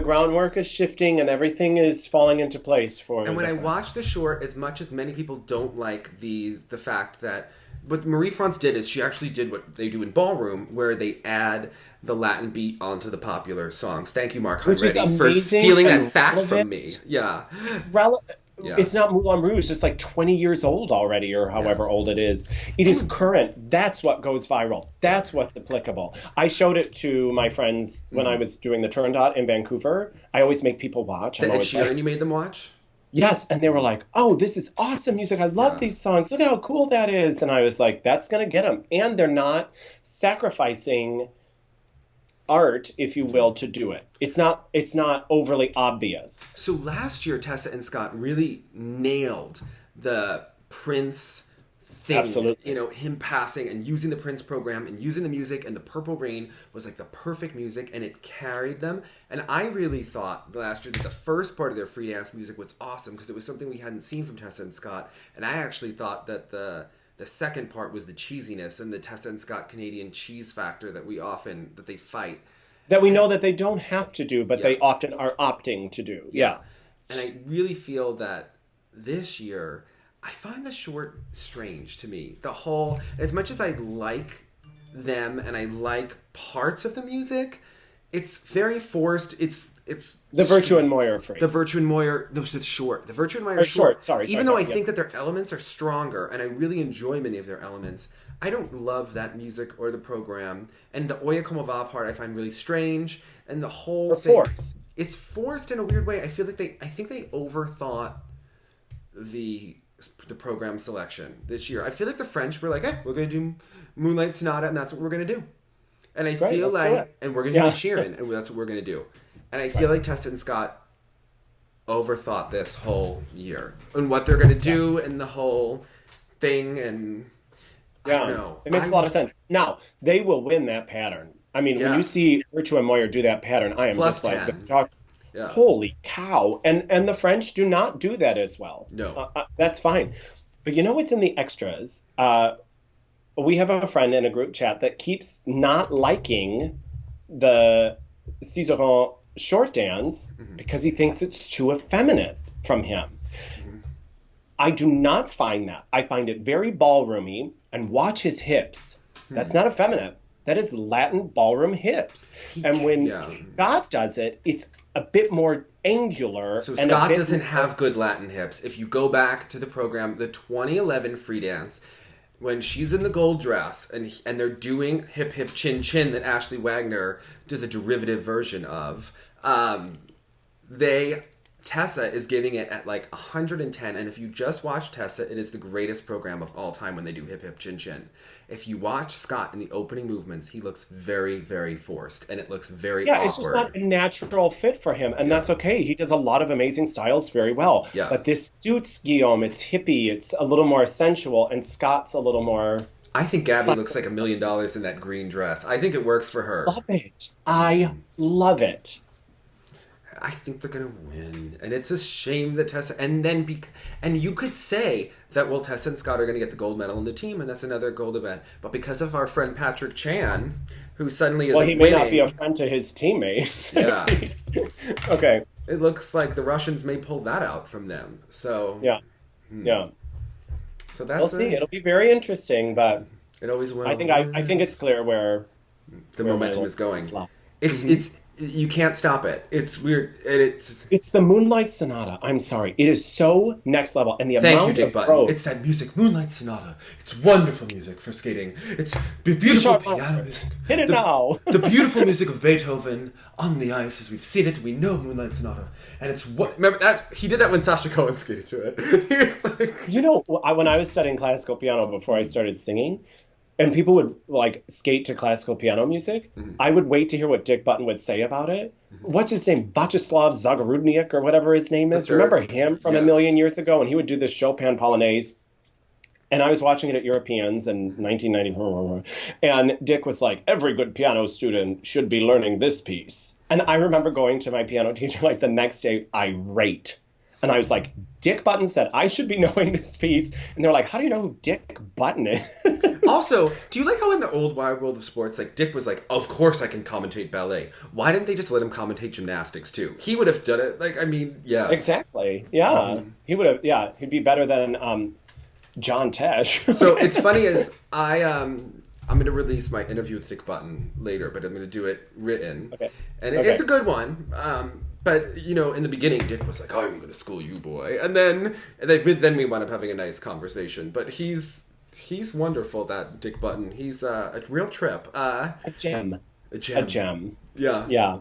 groundwork is shifting and everything is falling into place for. And when I watch the short, as much as many people don't like the fact that what Marie-France did is she actually did what they do in Ballroom, where they add the Latin beat onto the popular songs. Thank you, Mark Hunready, for stealing that fact from me. Yeah. It's not Moulin Rouge. It's like 20 years old already, or however old it is. It is current. That's what goes viral. That's what's applicable. I showed it to my friends when I was doing the Turandot in Vancouver. I always make people watch. Ed Sheeran, you made them watch? Yes, and they were like, oh, this is awesome music. I love these songs. Look at how cool that is. And I was like, that's going to get them. And they're not sacrificing art, if you will, to do it. It's not overly obvious. So last year, Tessa and Scott really nailed the Prince thing. Absolutely. Him passing and using the Prince program and using the music, and the Purple Rain was like the perfect music, and it carried them. And I really thought last year that the first part of their free dance music was awesome, because it was something we hadn't seen from Tessa and Scott. And I actually thought that the second part was the cheesiness and the Tessa and Scott Canadian cheese factor that they fight. That we know that they don't have to do, but they often are opting to do. Yeah. And I really feel that this year, I find the short strange to me. As much as I like them and I like parts of the music, it's very forced. It's the Virtue and Moyer are free. The Virtue and Moyer, no, it's short. The Virtue and Moyer are short. Sorry. Even though I think that their elements are stronger, and I really enjoy many of their elements, I don't love that music or the program. And the Oya Como Va part I find really strange. And the whole thing, forced. It's forced in a weird way. I feel like I think they overthought the program selection this year. I feel like the French were like, we're going to do Moonlight Sonata, and that's what we're going to do. And I feel like, and we're going to do Sheeran, and that's what we're going to do. And I feel like Tessa and Scott overthought this whole year and what they're going to do and the whole thing. And I don't know. It makes a lot of sense. Now, they will win that pattern. I mean, when you see Virtue and Moyer do that pattern, I am Plus just 10. Like, holy cow. And the French do not do that as well. No. That's fine. But you know what's in the extras? We have a friend in a group chat that keeps not liking the Cizeron short dance because he thinks it's too effeminate from him. I do not find that. I find it very ballroomy, and watch his hips. That's not effeminate. That is Latin ballroom hips. And when Scott does it, it's a bit more angular. So Scott doesn't have good Latin hips. If you go back to the program, the 2011 free dance, when she's in the gold dress and they're doing Hip Hip Chin Chin that Ashley Wagner does a derivative version of, Tessa is giving it at like 110, and if you just watch Tessa, it is the greatest program of all time when they do Hip Hip Chin Chin. If you watch Scott in the opening movements, he looks very, very forced, and it looks very awkward. It's just not a natural fit for him, and that's okay. He does a lot of amazing styles very well. Yeah. But this suits Guillaume. It's hippie. It's a little more sensual, and Scott's a little more... I think Gabby looks like $1 million in that green dress. I think it works for her. Love it. I love it. I think they're gonna win, and it's a shame that Tessa. And you could say that Tessa and Scott are gonna get the gold medal in the team, and that's another gold event. But because of our friend Patrick Chan, who suddenly isn't he may winning, not be a friend to his teammates. Yeah. Okay. It looks like the Russians may pull that out from them. So yeah. So that's we'll see. It'll be very interesting, but it always will. I think it's clear where the momentum is going. It's you can't stop it. It's weird. It's the Moonlight Sonata. I'm sorry. It is so next level. And the amount Dick of Button. growth. It's that music, Moonlight Sonata. It's wonderful music for skating. It's beautiful piano music. Hit it now. The beautiful music of Beethoven on the ice as we've seen it. We know Moonlight Sonata. And it's remember he did that when Sasha Cohen skated to it. He was like, when I was studying classical piano before I started singing, and people would like skate to classical piano music, I would wait to hear what Dick Button would say about it. What's his name? Vyacheslav Zagarudniak or whatever his name is. Remember him from a million years ago? And he would do this Chopin Polonaise. And I was watching it at Europeans in 1994. And Dick was like, every good piano student should be learning this piece. And I remember going to my piano teacher like the next day, irate. And I was like, Dick Button said I should be knowing this piece. And they're like, how do you know who Dick Button is? Also, do you like how in the old wide world of sports, like Dick was like, of course I can commentate ballet. Why didn't they just let him commentate gymnastics too? He would have done it. Like, I mean, yes. Exactly. Yeah. He would have, he'd be better than John Tesh. So it's funny as I'm going to release my interview with Dick Button later, but I'm going to do it written. Okay. And it's a good one. But, in the beginning, Dick was like, oh, I'm going to school you, boy. And then we wound up having a nice conversation. But he's wonderful, that Dick Button. He's a real trip. A gem. A gem. Yeah. Yeah.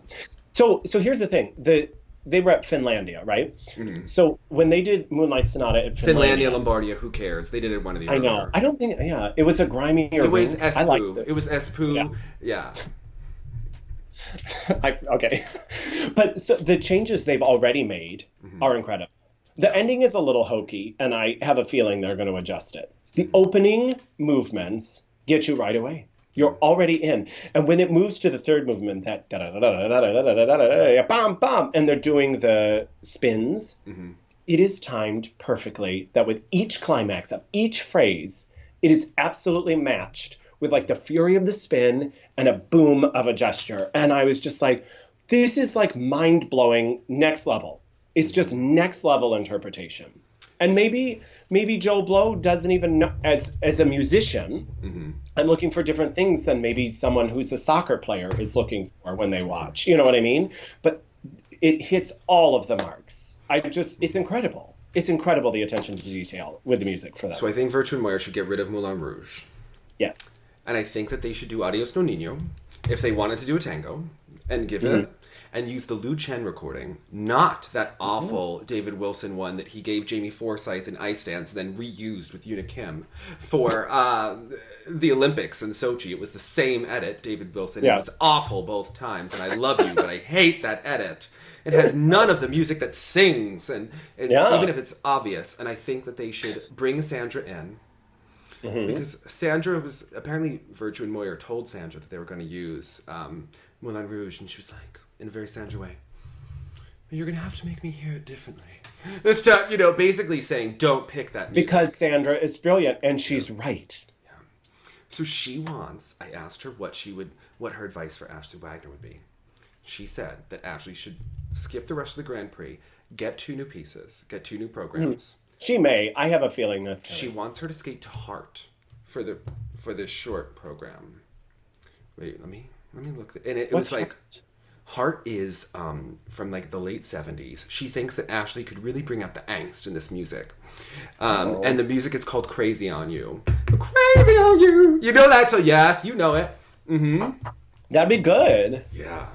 So here's the thing. They were at Finlandia, right? Mm-hmm. So when they did Moonlight Sonata at Finlandia, Lombardia, who cares? They did it one of the I know. I don't think, it was a grimier It was Espoo. I liked it. It was Espoo. Yeah. Okay. But so the changes they've already made are incredible. The ending is a little hokey, and I have a feeling they're going to adjust it. The opening movements get you right away. You're already in. And when it moves to the third movement, that bam, bam, and they're doing the spins, it is timed perfectly that with each climax of each phrase, it is absolutely matched with like the fury of the spin and a boom of a gesture. And I was just like, this is like mind-blowing, next level. It's just next level interpretation. And maybe Joe Blow doesn't even know, as a musician, I'm looking for different things than maybe someone who's a soccer player is looking for when they watch. You know what I mean? But it hits all of the marks. It's incredible. It's incredible, the attention to detail with the music for that. So I think Virtue and Moyer should get rid of Moulin Rouge. Yes. And I think that they should do Adios No Niño if they wanted to do a tango and give it and use the Lou Chen recording, not that awful David Wilson one that he gave Jamie Forsythe in Ice Dance and then reused with Una Kim for the Olympics in Sochi. It was the same edit, David Wilson. Yeah. It was awful both times, and I love you, but I hate that edit. It has none of the music that sings, and even if it's obvious. And I think that they should bring Sandra in. Because Sandra was, apparently Virtue and Moyer told Sandra that they were going to use Moulin Rouge, and she was like, in a very Sandra way, you're going to have to make me hear it differently. This time, basically saying, don't pick that music. Because Sandra is brilliant, and she's right. Yeah. So I asked her what her advice for Ashley Wagner would be. She said that Ashley should skip the rest of the Grand Prix, get 2 new pieces, get 2 new programs. She may. I have a feeling that's coming. She wants her to skate to Heart for this short program. Wait, let me look. And it was like Heart is from like the late 70s. She thinks that Ashley could really bring out the angst in this music. And the music is called Crazy on You. Crazy on You. You know that, so yes, you know it. That'd be good. Yeah.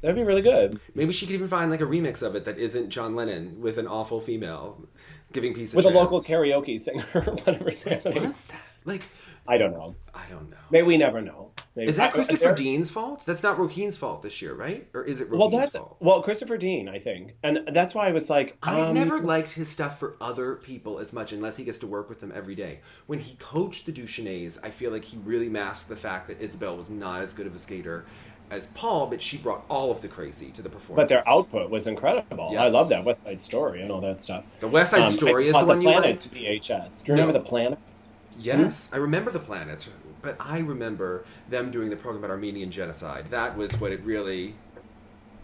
That'd be really good. Maybe she could even find like a remix of it that isn't John Lennon with an awful female giving peace a With a chance. local karaoke singer, whatever's happening. What's that? Like, I don't know. I don't know. Maybe we never know. Maybe. Is that Christopher Dean's fault? That's not Roheen's fault this year, right? Or is it Roheen's fault? Well, Christopher Dean, I think. And that's why I was like... I've never liked his stuff for other people as much unless he gets to work with them every day. When he coached the Duchesnays, I feel like he really masked the fact that Isabel was not as good of a skater as Paul, but she brought all of the crazy to the performance. But their output was incredible. Yes. I love that West Side Story and all that stuff. The West Side Story is the one you liked? VHS. Do you remember the Planets? Yes, I remember the Planets, but I remember them doing the program about Armenian genocide. That was what it really...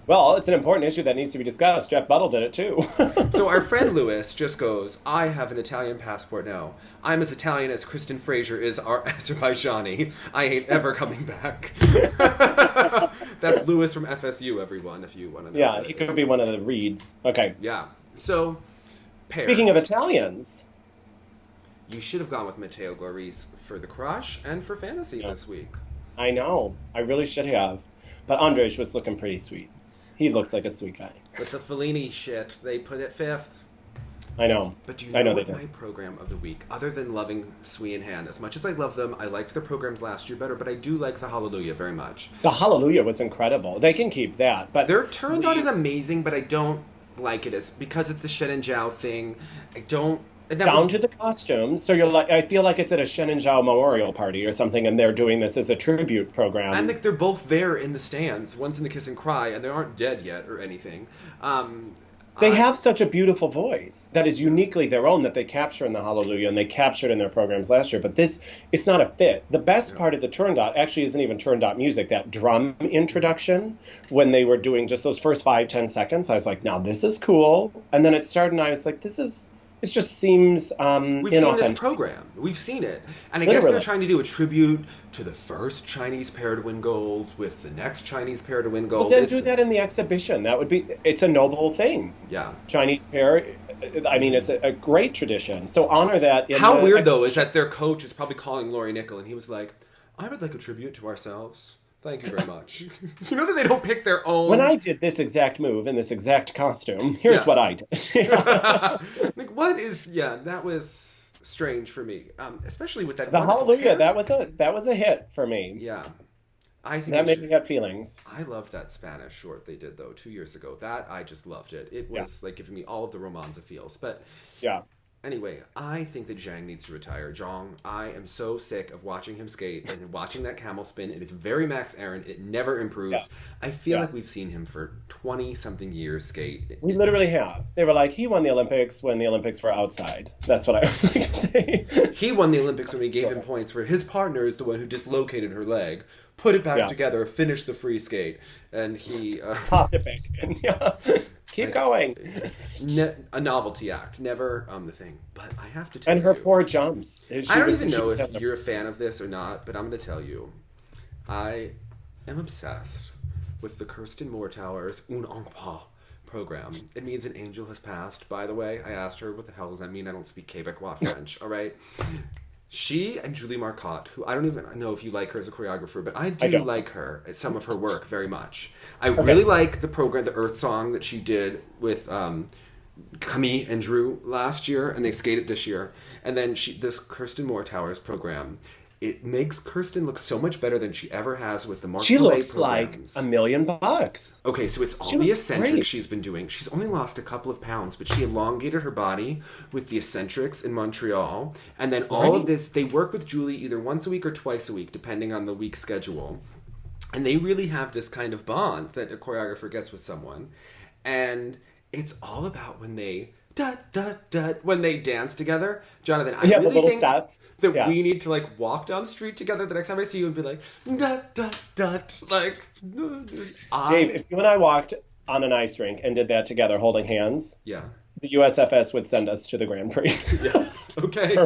Well, it's an important issue that needs to be discussed. Jeff Buttle did it too. So our friend Lewis just goes, I have an Italian passport now. I'm as Italian as Kristen Fraser is Azerbaijani. I ain't ever coming back. That's Lewis from FSU, everyone, if you want to know. Yeah, he could be one of the Reeds. Okay. Yeah. So, pairs. Speaking of Italians... You should have gone with Matteo Glorice for the crush and for fantasy this week. I know. I really should have. But Andrej was looking pretty sweet. He looks like a sweet guy. But the Fellini shit, they put it fifth. I know. But do you know what my program of the week, other than loving Sui and Han, as much as I love them, I liked their programs last year better, but I do like the Hallelujah very much. The Hallelujah was incredible. They can keep that. But their Turned On is amazing, but I don't like it as because it's the Shen and Zhao thing. I don't... Down to the costumes. So you're like, I feel like it's at a Shen and Zhao memorial party or something, and they're doing this as a tribute program. And they're both there in the stands. One's in the Kiss and Cry, and they aren't dead yet or anything. They have such a beautiful voice that is uniquely their own that they capture in the Hallelujah, and they captured in their programs last year. But it's not a fit. The best part of the Turn Dot actually isn't even Turn Dot music. That drum introduction, when they were doing just those first 5-10 seconds, I was like, now this is cool. And then it started, and I was like, it just seems We've seen this program. We've seen it. And I guess they're trying to do a tribute to the first Chinese pair to win gold with the next Chinese pair to win gold. Well, then do that in the exhibition. It's a noble thing. Yeah. Chinese pair, I mean, it's a great tradition. So honor that. How weird, though, is that their coach is probably calling Laurie Nickel, and he was like, I would like a tribute to ourselves. Thank you very much. You know that they don't pick their own... When I did this exact move in this exact costume, here's what I did. Like, what is... Yeah, that was strange for me. Especially with that... The Hallelujah, that was a hit for me. Yeah. I think that made me get feelings. I loved that Spanish short they did, though, 2 years ago. That, I just loved it. It was, like, giving me all of the Romanza feels. But... Yeah. Anyway, I think that Zhang needs to retire. Zhang, I am so sick of watching him skate and watching that camel spin. And it's very Max Aaron. It never improves. Yeah. I feel like we've seen him for 20-something years skate. We literally have. They were like, he won the Olympics when the Olympics were outside. That's what I was like to say. He won the Olympics when we gave him points for his partner is the one who dislocated her leg, put it back together, finished the free skate, and he... popped it back in. Yeah. Keep going. A novelty act, never the thing. But I have to tell you... And her poor jumps. I don't even know if you're a fan of this or not, but I'm going to tell you. I am obsessed with the Kirsten Moore-Towers Un Enfant program. It means an angel has passed, by the way. I asked her, what the hell does that mean? I don't speak Quebecois French, all right? She and Julie Marcotte, who I don't even know if you like her as a choreographer, but I do like her, some of her work very much. I really like the program, the Earth Song that she did with Camille and Drew last year, and they skated this year. And then this Kirsten Moore-Towers program, it makes Kirsten look so much better than she ever has with the Mark She Millet looks programs. like $1 million. Okay, so it's all the eccentrics she's been doing. She's only lost a couple of pounds, but she elongated her body with the eccentrics in Montreal. And then all of this, they work with Julie either once a week or twice a week, depending on the week schedule. And they really have this kind of bond that a choreographer gets with someone. And it's all about when they... when they dance together. Jonathan, I really think steps. that we need to like walk down the street together the next time I see you and be like like Dave, if you and I walked on an ice rink and did that together holding hands, the USFS would send us to the Grand Prix. Yes. Okay.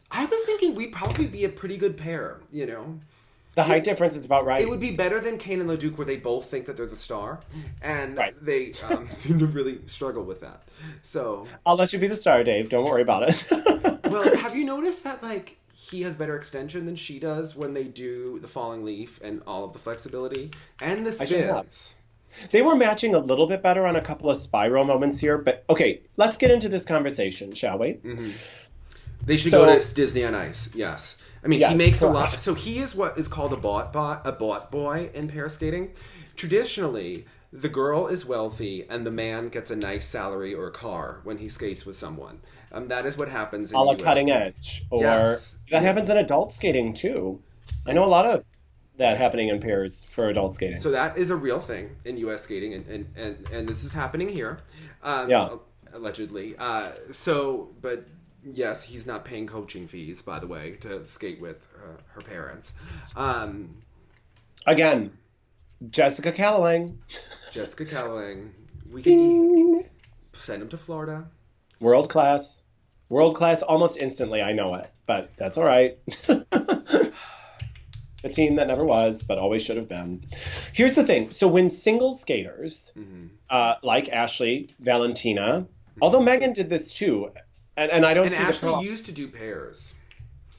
I was thinking we'd probably be a pretty good pair, you know. The height difference is about right. It would be better than Kane and Leduc, where they both think that they're the star, and they seem to really struggle with that. So I'll let you be the star, Dave. Don't worry about it. Well, have you noticed that, like, he has better extension than she does when they do the falling leaf and all of the flexibility and the spins. They were matching a little bit better on a couple of spiral moments here, but okay, let's get into this conversation, shall we? Mm-hmm. They should go to Disney on Ice, yes. I mean, he makes a lot. So he is what is called a bot boy in pair skating. Traditionally, the girl is wealthy and the man gets a nice salary or a car when he skates with someone. That is what happens in a la US cutting skating. edge. Or that happens in adult skating too. I know a lot of that happening in pairs for adult skating. So that is a real thing in US skating, and this is happening here. Allegedly. But yes, he's not paying coaching fees, by the way, to skate with her parents. Again, Jessica Callalang. We can send him to Florida. World class almost instantly. I know it, but that's all right. A team that never was, but always should have been. Here's the thing. So when single skaters, like Ashley, Valentina, although Megan did this too, and I don't see Ashley the problem. used to do pairs.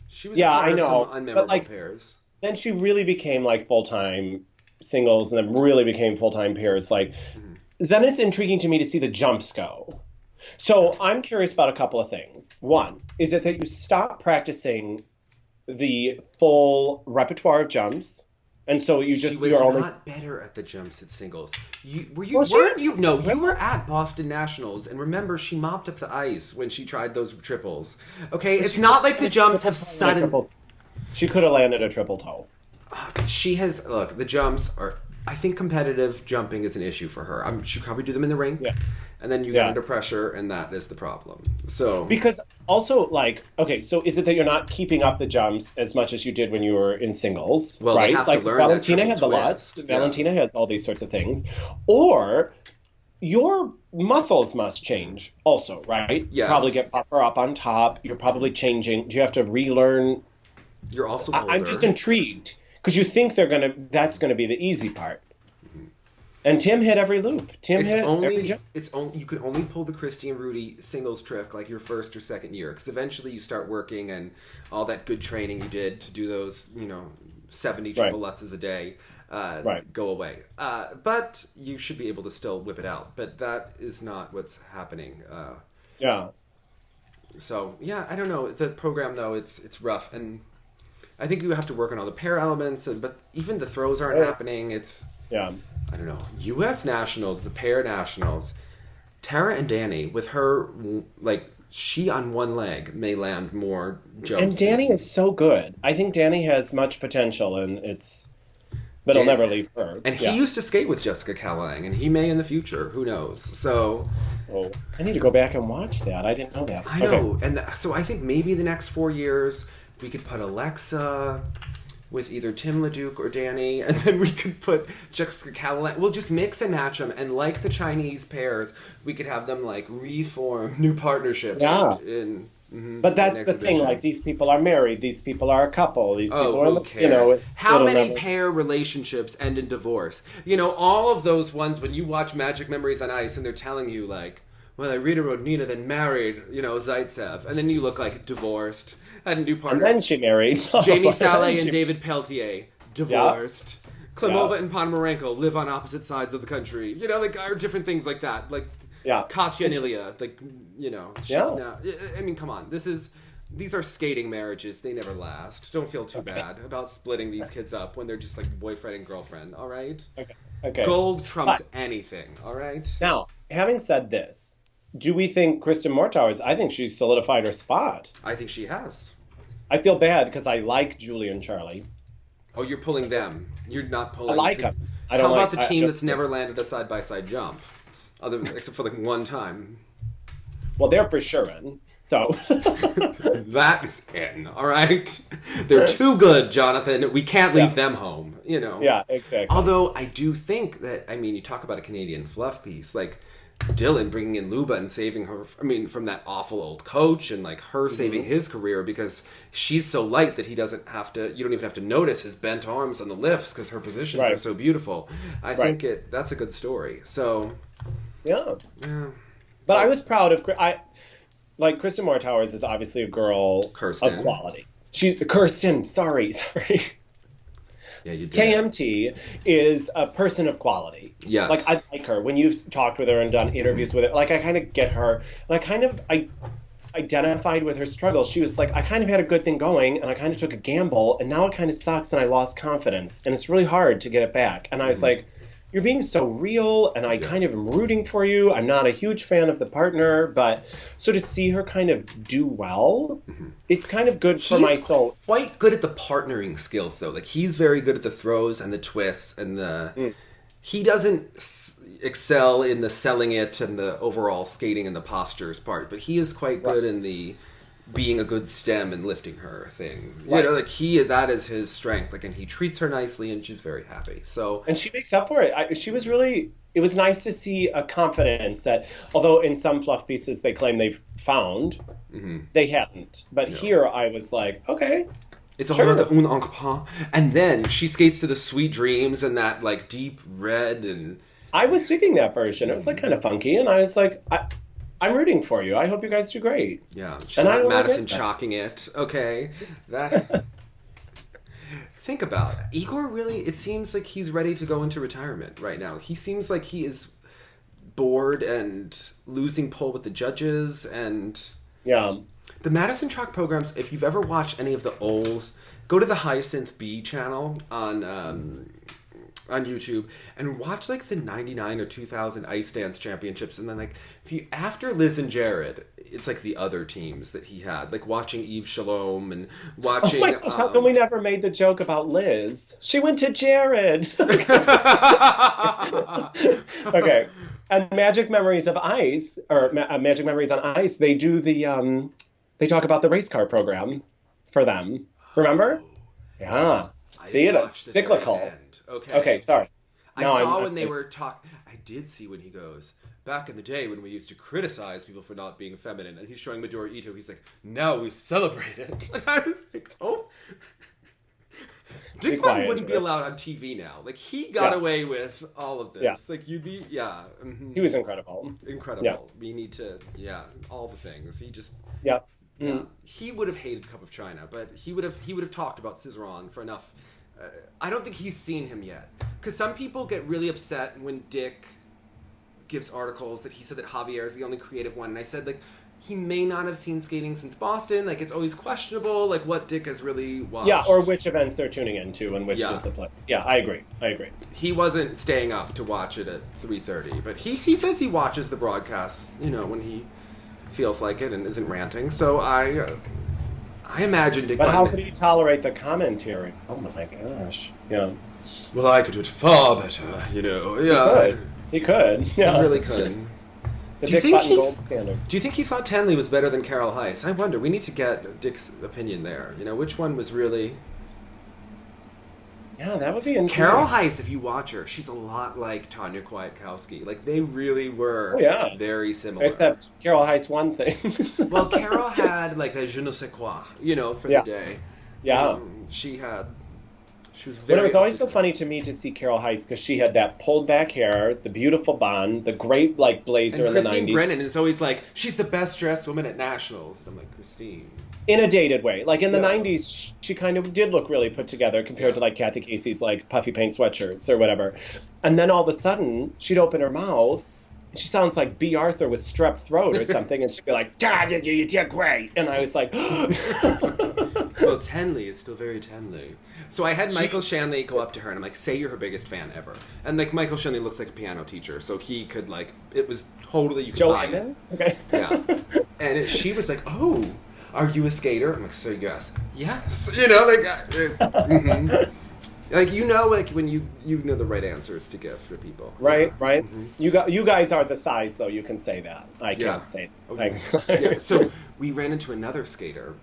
She was part of some unmemorable pairs. Then she really became like full-time singles and then really became full-time pairs. Then it's intriguing to me to see the jumps go. So I'm curious about a couple of things. One, is it that you stop practicing the full repertoire of jumps, and so you just you're not better at the jumps at singles. You were at Boston Nationals, and remember she mopped up the ice when she tried those triples. Okay, it's not like the jumps have sudden. She could have landed a triple toe. The jumps are. I think competitive jumping is an issue for her. She'll probably do them in the rink. Yeah. And then you get under pressure, and that is the problem. So because also so is it that you're not keeping up the jumps as much as you did when you were in singles? Well, right? They have to learn Valentina had the twist. LUTs. Valentina has all these sorts of things, or your muscles must change also, right? Yes. Probably get upper up on top. You're probably changing. Do you have to relearn? You're also older. I'm just intrigued because you think that's gonna be the easy part. And Tim hit every loop. Every jump. You can only pull the Christy and Rudy singles trick like your first or second year, because eventually you start working and all that good training you did to do those 70 triple Lutzes a day go away. But you should be able to still whip it out. But that is not what's happening. So I don't know. The program though, it's rough, and I think you have to work on all the pair elements. But even the throws aren't happening. I don't know. U.S. Nationals, the pair nationals, Tara and Danny, with her, she on one leg may land more jumps. And Danny is so good. I think Danny has much potential, but it'll never leave her. And he used to skate with Jessica Callalang, and he may in the future. Who knows? So... Oh, I need to go back and watch that. I didn't know that. I know. And so I think maybe the next 4 years, we could put Alexa with either Tim LeDuc or Danny, and then we could put Jessica Callalang. We'll just mix and match them, and like the Chinese pairs, we could have them reform new partnerships. Yeah. But that's the thing. These people are married. These people are a couple. These people are. Who cares? How many pair relationships end in divorce? All of those ones when you watch Magic Memories on Ice, and they're telling you Irina Rodnina then married Zaitsev, and then you look divorced. Had a new partner. And then she married. Jamie Saleh and David Peltier, divorced. Klimova and Ponomarenko live on opposite sides of the country. Are different things like that. Katya and Ilya, she's now... I mean, come on. These are skating marriages. They never last. Don't feel too bad about splitting these kids up when they're just boyfriend and girlfriend, all right? Okay. Gold trumps anything, all right? Now, having said this, do we think Kristen Mortowers, I think she's solidified her spot. I think she has. I feel bad because I like Julie and Charlie. Oh, you're pulling them. You're not pulling... I like them. How about the team that's never landed a side-by-side jump? Except for one time. Well, they're for sure in, so... That's in, all right? They're too good, Jonathan. We can't leave them home, Yeah, exactly. Although I do think that, you talk about a Canadian fluff piece, Dylan bringing in Luba and saving her, from that awful old coach, and her saving his career because she's so light that you don't even have to notice his bent arms on the lifts because her positions are so beautiful. I think that's a good story. So, yeah. But I was proud of, Kristen Mortowers is obviously a girl of quality. Kirsten, sorry. Yeah, you did. KMT is a person of quality. Yes. Like, I like her. When you've talked with her and done interviews with her, like, I kind of get her. And I identified with her struggle. She was like, I kind of had a good thing going, and I kind of took a gamble, and now it kind of sucks, and I lost confidence, and it's really hard to get it back. And I was like, you're being so real, and I kind of am rooting for you. I'm not a huge fan of the partner, but so to see her kind of do well, it's kind of good for my soul. He's quite good at the partnering skills, though. Like, he's very good at the throws and the twists and the... He doesn't excel in the selling it and the overall skating and the postures part, but he is quite good in the being a good stem and lifting her thing. You know, like that is his strength. Like, and he treats her nicely, and she's very happy. So, and she makes up for it. It was nice to see a confidence that, although in some fluff pieces they claim they've found, they hadn't. But here I was like, okay. It's all about the un encore. And then she skates to the Sweet Dreams and that, like, deep red, and... I was digging that version. It was, like, kind of funky, and I was like, I'm rooting for you. I hope you guys do great. Yeah. She's not Madison chalking it. Okay. That... Think about it. Igor really, it seems like he's ready to go into retirement right now. He seems like he is bored and losing pull with the judges, and... Yeah. The Madison Chalk programs, if you've ever watched any of the old, go to the Hyacinth B channel on YouTube and watch like the 99 or 2000 Ice Dance Championships, and then like after Liz and Jared, it's like the other teams that he had, like watching Eve Shalom and watching... Oh my gosh, how come we never made the joke about Liz? She went to Jared! Okay. And Magic Memories of Ice, or Magic Memories on Ice, they do the... They talk about the race car program for them. Remember? Yeah. See it? It's cyclical. Okay, sorry. I saw when they were talking. I did see when he goes, back in the day when we used to criticize people for not being feminine, and he's showing Midori Ito, he's like, now we celebrate it. And I was like, oh. Dickman wouldn't be allowed on TV now. Like, he got away with all of this. Yeah. Like, you'd be, He was incredible. Incredible. Yeah. We need to, all the things. He just... Yeah. He would have hated Cup of China, but he would have talked about Cizeron for enough. I don't think he's seen him yet, because some people get really upset when Dick gives articles that he said that Javier is the only creative one, and I said, like, he may not have seen skating since Boston. Like, it's always questionable, like, what Dick has really watched. Yeah, or which events they're tuning into and which disciplines. Yeah, I agree. He wasn't staying up to watch it at 3:30, but he says he watches the broadcasts, when he feels like it and isn't ranting. So I imagine Dick. But how could he tolerate the commentary? Oh my gosh. Yeah. Well, I could do it far better, Yeah. He could. Yeah. He really could. The Dick Button gold standard. Do you think he thought Tanley was better than Carol Heiss? I wonder. We need to get Dick's opinion there. Which one was really... Yeah, that would be interesting. Carol Heiss, if you watch her, she's a lot like Tanya Kwiatkowski. Like, they really were very similar. Except Carol Heiss won things. Well, Carol had, like, a je ne sais quoi, for the day. Yeah. She was very... But it was always so funny to me to see Carol Heiss, because she had that pulled back hair, the beautiful bond, the great, like, blazer in the 90s. And Christine Brennan is always like, she's the best dressed woman at Nationals. And I'm like, Christine... In a dated way. Like, in the 90s, she kind of did look really put together compared to, like, Kathy Casey's, like, puffy paint sweatshirts or whatever. And then all of a sudden, she'd open her mouth, and she sounds like B. Arthur with strep throat or something, and she'd be like, you did great. And I was like... Well, Tenley is still very Tenley. So I had Michael Shanley go up to her, and I'm like, say you're her biggest fan ever. And, like, Michael Shanley looks like a piano teacher, so he could, like, it was totally... You could buy it. Okay. Yeah. And she was like, oh... Are you a skater? I'm like, so yes. Yes. Like, like, like, when you know the right answers to give for people. Right, right. Mm-hmm. You guys are the size, though, you can say that. I can't say that. So we ran into another skater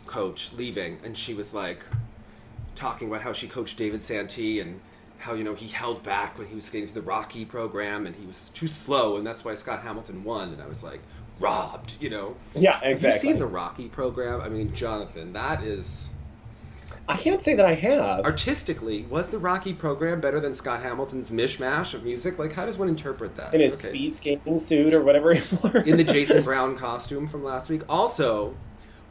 coach leaving, and she was, like, talking about how she coached David Santee and how, he held back when he was skating to the Rocky program, and he was too slow, and that's why Scott Hamilton won. And I was like... robbed, Yeah, exactly. Have you seen the Rocky program? I mean, Jonathan, that is... I can't say that I have. Artistically, was the Rocky program better than Scott Hamilton's mishmash of music? Like, how does one interpret that? In his speed skating suit or whatever he wore. In the Jason Brown costume from last week. Also,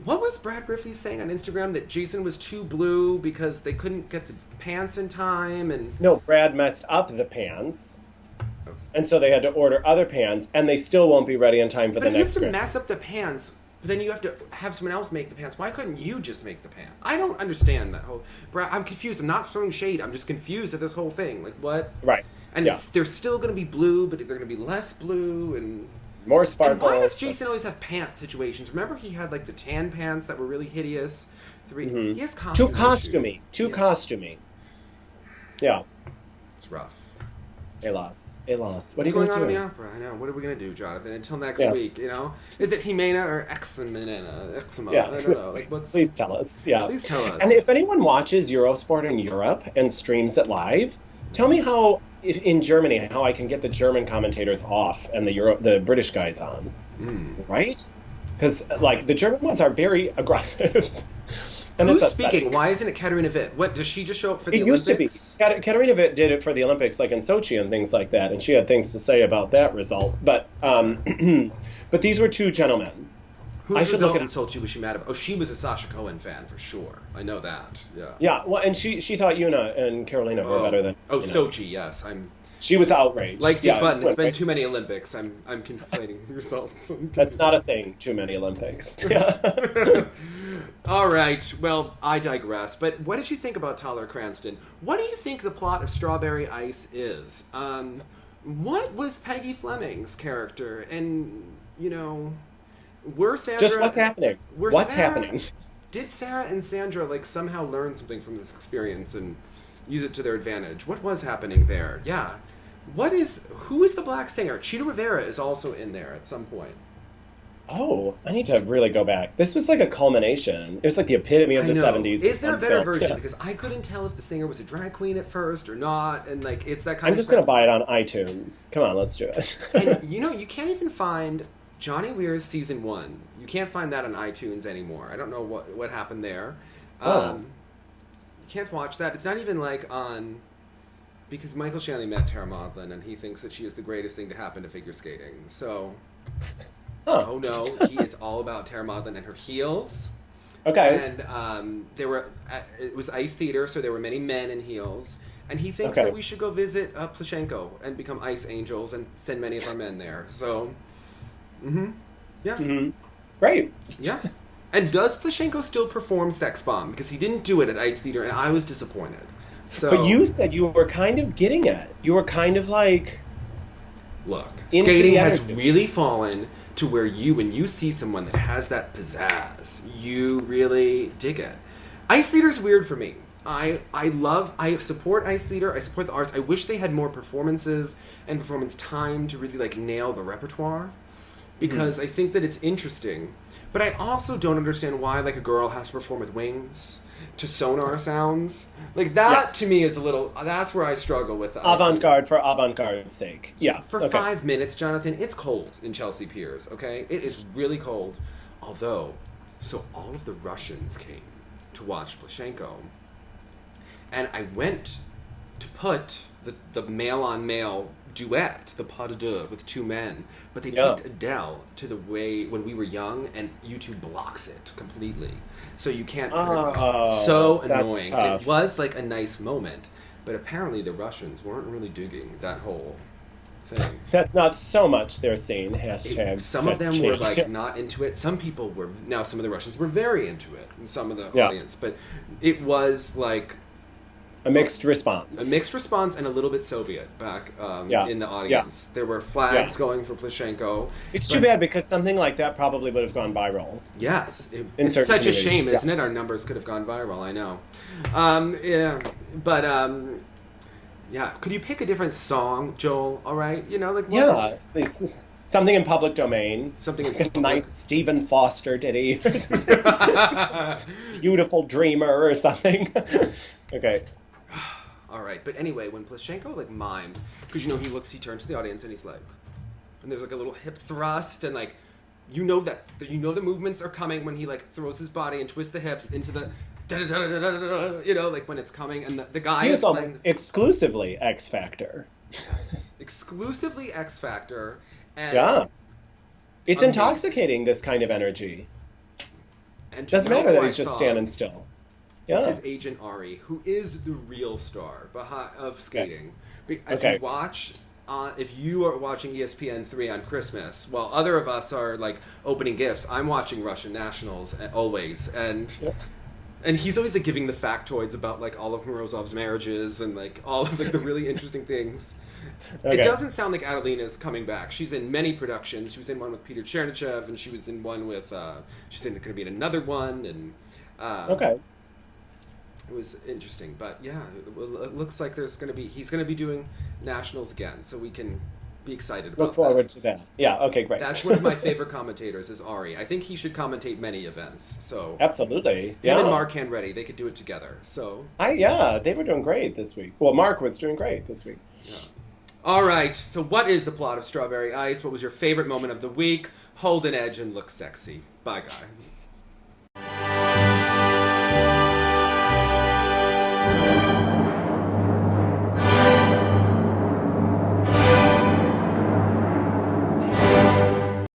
What was Brad Griffey saying on Instagram, that Jason was too blue because they couldn't get the pants in time? And No, Brad messed up the pants. And so they had to order other pants, and they still won't be ready in time for the next But if you have to Grand. mess up the pants, but then you have to have someone else make the pants, why couldn't you just make the pants? I don't understand that whole... I'm confused. I'm not throwing shade. I'm just confused at this whole thing. Like, what? Right. And Yeah. they're still going to be blue, but they're going to be less blue, and... More And sparkle. why does Jason always have pants situations? Remember he had, like, the tan pants that were really hideous? He has costume Too costumey. Too costumey. Yeah. It's rough. Hélas. What What's are you going going on to in do? the opera? I know. What are we going to do, Jonathan? Until next Yeah. week, you know? Is it Jimena or Eczema? Eczema? Yeah. I don't know. Like, what's... Please tell us. Yeah. Please tell us. And if anyone watches Eurosport in Europe and streams it live, tell me how in Germany how I can get the German commentators off and the British guys on. Right? Because like the German ones are very aggressive. And Who's it's speaking? upsetting. Why isn't it Katarina Witt? What, does she just show up for the It Olympics? used to be. Katarina Witt did it for the Olympics, like in Sochi and things like that, and she had things to say about that result. But but these were two gentlemen. I Whose should result look in at. Sochi was she mad about? Oh, she was a Sasha Cohen fan for sure. I know that. Yeah. Yeah, well, and she thought Yuna and Carolina were better than. Oh, Yuna. Sochi. Yes, She was outraged. like yeah, Button. It's been right. too many Olympics. I'm conflating results. That's not a thing. Too many Olympics. Yeah. All right. Well, I digress. But what did you think about Tyler Cranston? What do you think the plot of Strawberry Ice is? What was Peggy Fleming's character? And were Sandra? Just what's happening? What's happening? Did Sarah and Sandra like somehow learn something from this experience and use it to their advantage? What was happening there? Yeah. Who is the black singer? Chita Rivera is also in there at some point. Oh, I need to really go back. This was like a culmination. It was like the epitome of the 70s. Is there a better film. version? Yeah. Because I couldn't tell if the singer was a drag queen at first or not, and like it's that kind I'm of. just going to buy it on iTunes. Come on, let's do it. And you can't even find Johnny Weir's season 1. You can't find that on iTunes anymore. I don't know what happened there. You can't watch that. It's not even like on. Because Michael Shanley met Tara Maudlin, and he thinks that she is the greatest thing to happen to figure skating. So. Oh no, he is all about Tara Maudlin and her heels. Okay. And it was ice theater, so there were many men in heels. And he thinks that we should go visit Plushenko and become ice angels and send many of our men there. So, yeah. Great. Yeah. And does Plushenko still perform Sex Bomb? Because he didn't do it at Ice Theater, and I was disappointed. So, But you said you were kind of getting it. You were kind of like... Look, into skating the has energy. really fallen to where when you see someone that has that pizzazz, you really dig it. Ice theater's weird for me. I support ice theater. I support the arts. I wish they had more performances and performance time to really like nail the repertoire, because I think that it's interesting. But I also don't understand why like a girl has to perform with wings to sonar sounds. Like that to me is a little. That's where I struggle with the ice Avant-garde for avant-garde's sake. Yeah. for 5 minutes, Jonathan, it's cold in Chelsea Piers, okay? It is really cold. Although, so all of the Russians came to watch Plushenko. And I went to put the male-on-male duet, the pas de deux, with two men. But they picked Adele to the way when we were young, and YouTube blocks it completely. So you can't put it. So annoying. And it was like a nice moment. But apparently the Russians weren't really digging that whole thing. That's not so much their scene. Hashtag. Some of them were like not into it. Some people were. Now some of the Russians were very into it. And some of the audience, but it was like a mixed response. A mixed response and a little bit Soviet back in the audience. There were flags going for Plushenko. It's too bad because something like that probably would have gone viral. Yes. It's such a shame, isn't it? Our numbers could have gone viral, I know. Could you pick a different song, Joel? All right? Something in public domain. Something in like a nice Stephen Foster ditty. Beautiful Dreamer or something. Okay. All right, but anyway, when Plushenko like mimes, because he turns to the audience and he's like, and there's like a little hip thrust and like, the movements are coming when he like throws his body and twists the hips into the, like when it's coming and the guy he is was almost exclusively X Factor. Yes, exclusively X Factor. And it's intoxicating, this kind of energy. And do you Doesn't know matter who that I he's just saw? standing still. It's Yeah. his agent Ari, who is the real star of skating. If Okay. you watch, if you are watching ESPN3 on Christmas, while other of us are like opening gifts, I'm watching Russian nationals always, Yep. and he's always like giving the factoids about like all of Morozov's marriages and like all of like the really interesting things. Okay. It doesn't sound like Adelina's coming back. She's in many productions. She was in one with Peter Chernychev, and she was in one with. She's going to be in another one, and Okay. it was interesting. But yeah, it looks like he's going to be doing nationals again, so we can be excited about Look forward to that. Yeah. Okay. Great. That's one of my favorite commentators is Ari. I think he should commentate many events. So Absolutely. him Yeah. and Mark Hanready, they could do it together. So Yeah, they were doing great this week. Well, Mark was doing great this week. yeah. All right. So what is the plot of Strawberry Ice? What was your favorite moment of the week? Hold an edge and look sexy. Bye, guys.